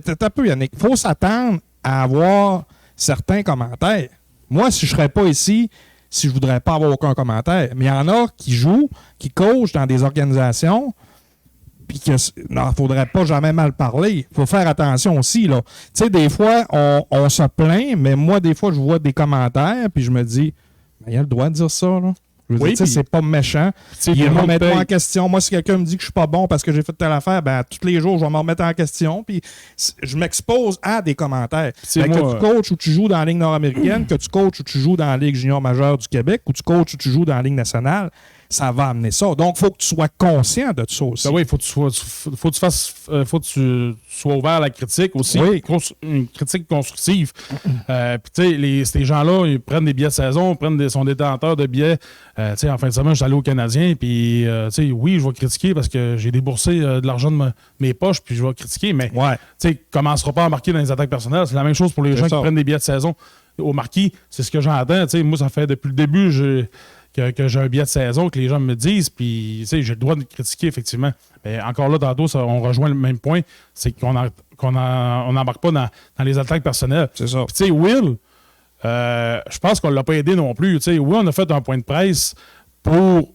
t'as un peu, Yannick. Il faut s'attendre à avoir certains commentaires. Moi, si je serais pas ici, si je voudrais pas avoir aucun commentaire. Mais il y en a qui jouent, qui coachent dans des organisations, puis qu'il ne faudrait pas jamais mal parler. Il faut faire attention aussi, là. Tu sais, des fois, on se plaint, mais moi, des fois, je vois des commentaires, puis je me dis, il a le droit de dire ça, là. Je veux dire, c'est pas méchant. Il remet pas en question. Moi, si quelqu'un me dit que je suis pas bon parce que j'ai fait telle affaire, tous les jours, je vais me remettre en question. Puis je m'expose à des commentaires. Que tu coaches ou tu joues dans la Ligue nord-américaine, que tu coaches ou tu joues dans la Ligue junior majeure du Québec, ou tu coaches ou tu joues dans la Ligue nationale, ça va amener ça. Donc, il faut que tu sois conscient de tout ça aussi. Oui, il faut que tu sois ouvert à la critique aussi. Oui. Une critique constructive. Puis, tu sais, ces gens-là, ils prennent des billets de saison, sont détenteurs de billets. Tu sais, en fin de semaine, je suis allé au Canadien, puis, tu sais, oui, je vais critiquer parce que j'ai déboursé de l'argent de mes poches, puis je vais critiquer, mais, tu sais, commencera pas à marquer dans les attaques personnelles. C'est la même chose pour les gens qui prennent des billets de saison au marquis. C'est ce que j'entends. Tu sais, moi, ça fait depuis le début, que j'ai un billet de saison, que les gens me disent, puis j'ai le droit de critiquer, effectivement. Mais encore là, tantôt, on rejoint le même point, c'est qu'on n'embarque pas dans les attaques personnelles. C'est ça. Puis tu sais, Will, je pense qu'on ne l'a pas aidé non plus. Tu sais, oui, on a fait un point de presse pour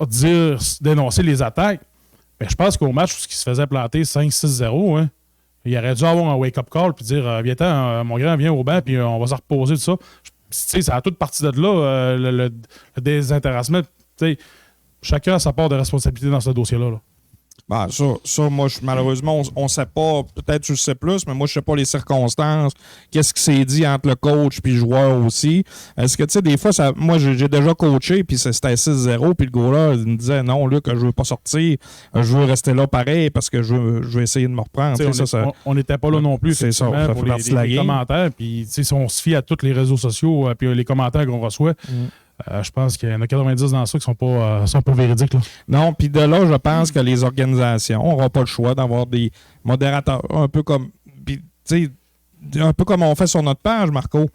dénoncer les attaques, mais je pense qu'au match où il se faisait planter 5-6-0, hein, il aurait dû avoir un wake-up call puis dire « Viens-t'en, mon grand, viens au banc, puis on va se reposer de ça. » Ça a toute partie de là, le désintéressement. Chacun a sa part de responsabilité dans ce dossier-là. Là. Ça, moi, malheureusement, on ne sait pas, peut-être tu le sais plus, mais moi, je ne sais pas les circonstances. Qu'est-ce qui s'est dit entre le coach et le joueur aussi? Est-ce que, tu sais, des fois, moi, j'ai déjà coaché, puis c'était 6-0, puis le gars-là, il me disait, non, Luc, je veux pas sortir, je veux rester là pareil parce que je veux essayer de me reprendre. On n'était pas là non plus, c'est ça pour les commentaires. Puis, si on se fie à tous les réseaux sociaux, puis les commentaires qu'on reçoit, je pense qu'il y en a 90 dans ça qui sont pas véridiques. Là. Non, puis de là, je pense que les organisations n'auront pas le choix d'avoir des modérateurs, un peu comme on fait sur notre page, Marco.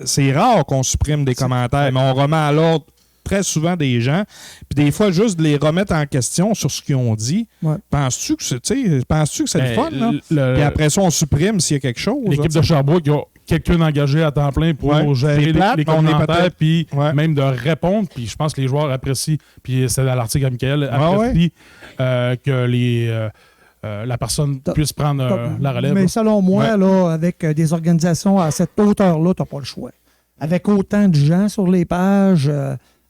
C'est rare qu'on supprime des commentaires, mais on remet à l'ordre très souvent des gens. Puis des fois, juste de les remettre en question sur ce qu'ils ont dit. Ouais. Penses-tu que c'est le fun? Là? Puis après ça, on supprime s'il y a quelque chose. L'équipe de Sherbrooke, il y a quelqu'un engagé à temps plein pour gérer les commentaires, puis même de répondre. Puis je pense que les joueurs apprécient, puis c'est dans l'article à Michael, apprécient que la personne puisse prendre la relève. Mais selon moi, là, avec des organisations à cette hauteur-là, tu n'as pas le choix. Avec autant de gens sur les pages,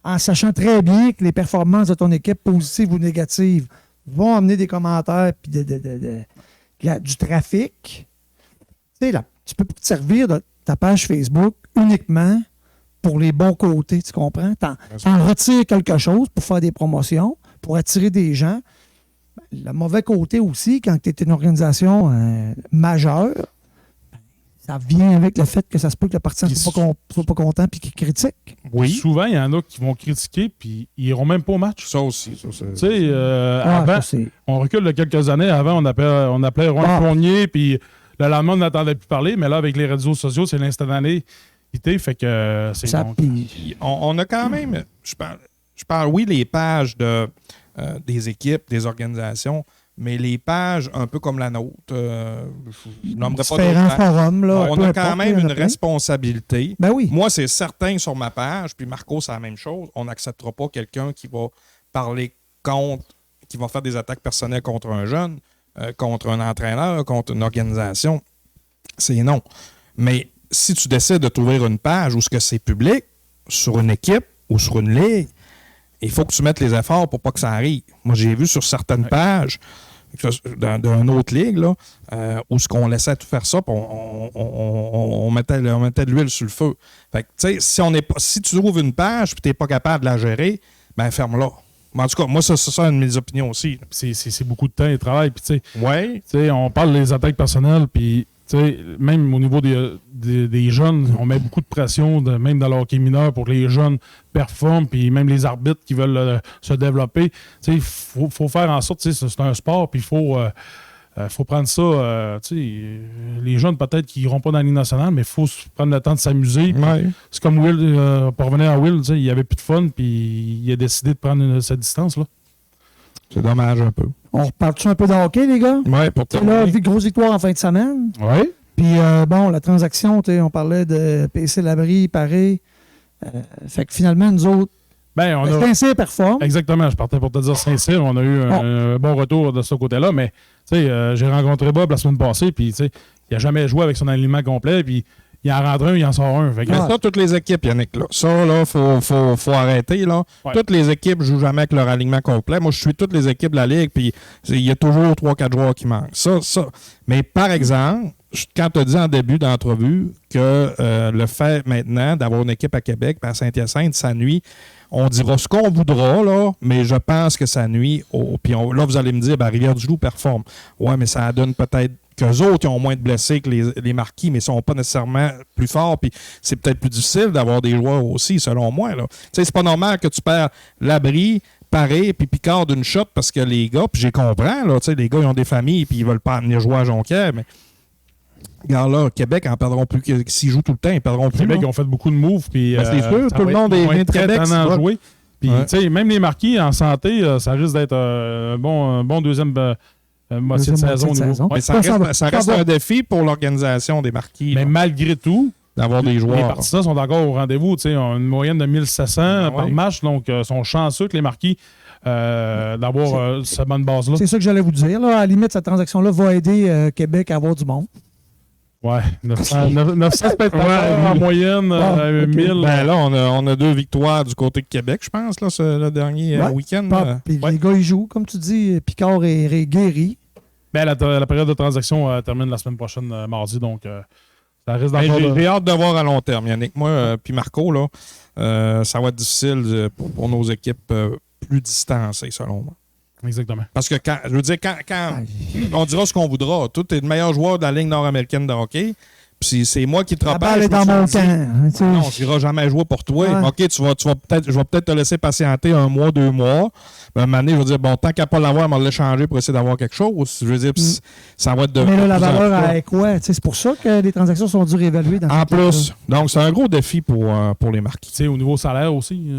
en sachant très bien que les performances de ton équipe, positives ou négatives, vont amener des commentaires puis du trafic. Tu sais, là, tu peux pas te servir de ta page Facebook uniquement pour les bons côtés, tu comprends? T'en retires quelque chose pour faire des promotions, pour attirer des gens. Le mauvais côté aussi, quand tu es une organisation majeure, ça vient avec le fait que ça se peut que le partisan ne soit pas content et qu'il critique. Oui. Souvent, il y en a qui vont critiquer puis ils iront même pas au match. Ça aussi. Tu sais, avant, on recule de quelques années. Avant, on appelait Ron Fournier puis le lendemain, on n'entendait plus parler. Mais là, avec les réseaux sociaux, c'est l'instantanéité. Fait que c'est ça. On a quand même... Je parle, oui, les pages des équipes, des organisations, mais les pages un peu comme la nôtre, je nommerai pas d'autres forums, là, on a quand même une responsabilité. Ben oui. Moi, c'est certain sur ma page, puis Marco, c'est la même chose. On n'acceptera pas quelqu'un qui va parler contre, qui va faire des attaques personnelles contre un jeune, contre un entraîneur, contre une organisation. C'est non. Mais si tu décides de t'ouvrir une page où ce que c'est public, sur une équipe ou sur une ligue, il faut que tu mettes les efforts pour pas que ça arrive. Moi, j'ai vu sur certaines pages d'une autre ligue là, où ce qu'on laissait tout faire ça, on mettait de l'huile sur le feu. Fait que, si tu ouvres une page et tu n'es pas capable de la gérer, ben ferme-la. Mais en tout cas, moi, c'est ça une de mes opinions aussi. C'est beaucoup de temps et de travail. Puis, ouais. On parle des attaques personnelles, puis même au niveau des jeunes, on met beaucoup de pression, même dans le hockey mineur, pour que les jeunes performent, puis même les arbitres qui veulent se développer. Il faut faire en sorte, c'est un sport, puis il faut prendre ça. Les jeunes, peut-être qu'ils n'iront pas dans la Ligue nationale, mais il faut prendre le temps de s'amuser. Ouais. C'est comme Will, pour revenir à Will, il n'y avait plus de fun, puis il a décidé de prendre cette distance-là. C'est dommage un peu. On reparle-tu un peu de hockey, les gars? Oui, pour là, grosse victoire en fin de semaine. Oui. Puis, la transaction, on parlait de PC Labrie, Paré. Fait que finalement, nous autres, Saint-Cyr performe. Exactement, je partais pour te dire Saint-Cyr. On a eu un bon retour de ce côté-là, mais j'ai rencontré Bob la semaine passée, puis il n'a jamais joué avec son alignement complet, puis il en rentre un, il en sort un. Ça, toutes les équipes, Yannick. Là. Ça, là, faut arrêter. Là. Ouais. Toutes les équipes ne jouent jamais avec leur alignement complet. Moi, je suis toutes les équipes de la Ligue, puis il y a toujours 3-4 joueurs qui manquent. Ça. Mais par exemple, quand tu as dit en début d'entrevue que le fait maintenant d'avoir une équipe à Québec, à Saint-Hyacinthe, ça nuit. On dira ce qu'on voudra, là, mais je pense que ça nuit. Puis là, vous allez me dire, Rivière-du-Loup performe. Ouais, mais ça donne peut-être qu'eux autres, ils ont moins de blessés que les Marquis, mais ils ne sont pas nécessairement plus forts. Puis c'est peut-être plus difficile d'avoir des joueurs aussi, selon moi. C'est pas normal que tu perds Labrie, Paré, puis Picard d'une shot parce que les gars, puis j'ai compris, là, les gars, ils ont des familles, puis ils veulent pas venir jouer à Jonquière, mais. Regarde là, Québec en perdront plus. S'ils jouent tout le temps, ils perdront plus. Québec, ils ont fait beaucoup de moves. Puis, c'est sûr, tout le monde est très Québec à jouer. Puis, même les Marquis en santé, ça risque d'être un bon deuxième moitié de saison. Mais ça reste un défi pour l'organisation des Marquis. Mais malgré tout, d'avoir des joueurs. Les partisans sont encore au rendez-vous. Ils ont une moyenne de 1700 par match, donc ils sont chanceux que les Marquis d'avoir cette bonne base-là. C'est ça que j'allais vous dire. Là. À la limite, cette transaction-là va aider Québec à avoir du monde. Ouais, 900 spectateurs en moyenne, 1000. Ben là, on a 2 victoires du côté de Québec, je pense, là, le dernier week-end. Puis les gars, ils jouent, comme tu dis, Picard est guéri. Ben, la période de transaction termine la semaine prochaine, mardi, donc ça risque d'avoir... J'ai hâte de voir à long terme, Yannick. Moi, puis Marco, là, ça va être difficile pour nos équipes plus distancées, selon moi. Exactement. Parce que, quand on dira ce qu'on voudra, toi, tu es le meilleur joueur de la Ligue nord-américaine de hockey, puis c'est moi qui te rappelle. La balle est dans mon camp. Non, tu n'iras jamais jouer pour toi. Ouais. OK, je vais peut-être te laisser patienter 1 mois, 2 mois. Ben, à un moment donné, je vais dire, bon, tant qu'à pas l'avoir, on va l'échanger pour essayer d'avoir quelque chose. Je veux dire, ça va être de. Mais là, la valeur est quoi? C'est pour ça que les transactions sont dures à évaluer. En plus. Donc, c'est un gros défi pour les Marquis. Au niveau salaire aussi,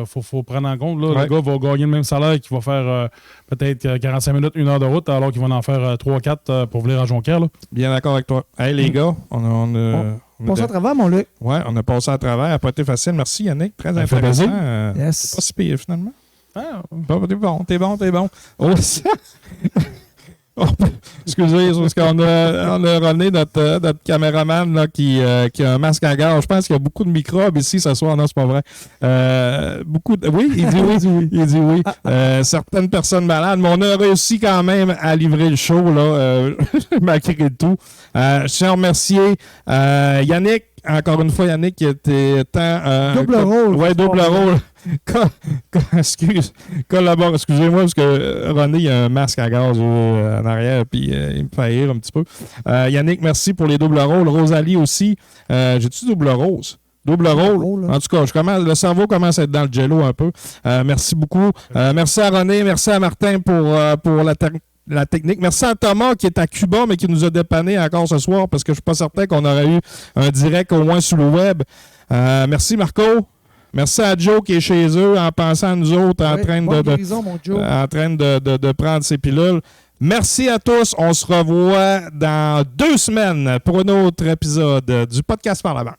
faut prendre en compte. Là, le gars va gagner le même salaire qu'il va faire peut-être 45 minutes, 1 heure de route, alors qu'il va en faire 3-4 pour venir à Jonquière. Là. Bien d'accord avec toi. Hey, les gars, on passé à travers, mon Luc. Oui, on a passé à travers. Ça n'a pas été facile. Merci, Yannick. Très intéressant. Yes. C'est pas si pire, finalement. Ah, t'es bon. Oh, excusez, parce qu'on a René, notre caméraman là, qui a un masque à gaz. Je pense qu'il y a beaucoup de microbes ici ce soir. Non, c'est pas vrai. Oui, il dit oui. Il dit oui. Certaines personnes malades, mais on a réussi quand même à livrer le show, là, malgré tout. Je tiens à remercier Yannick, encore une fois, Yannick, qui était double rôle. Oui, double rôle. Excusez-moi, parce que René, il a un masque à gaz en arrière, puis il me fait rire un petit peu. Yannick, merci pour les doubles rôles. Rosalie aussi. J'ai-tu double rose? Double rôle. En tout cas, le cerveau commence à être dans le jello un peu. Merci beaucoup. Merci à René, merci à Martin pour la technique. Merci à Thomas qui est à Cuba, mais qui nous a dépanné encore ce soir parce que je ne suis pas certain qu'on aurait eu un direct au moins sur le web. Merci Marco. Merci à Joe qui est chez eux en pensant à nous autres, en train de prendre ses pilules. Merci à tous. On se revoit dans 2 semaines pour un autre épisode du podcast par la banque.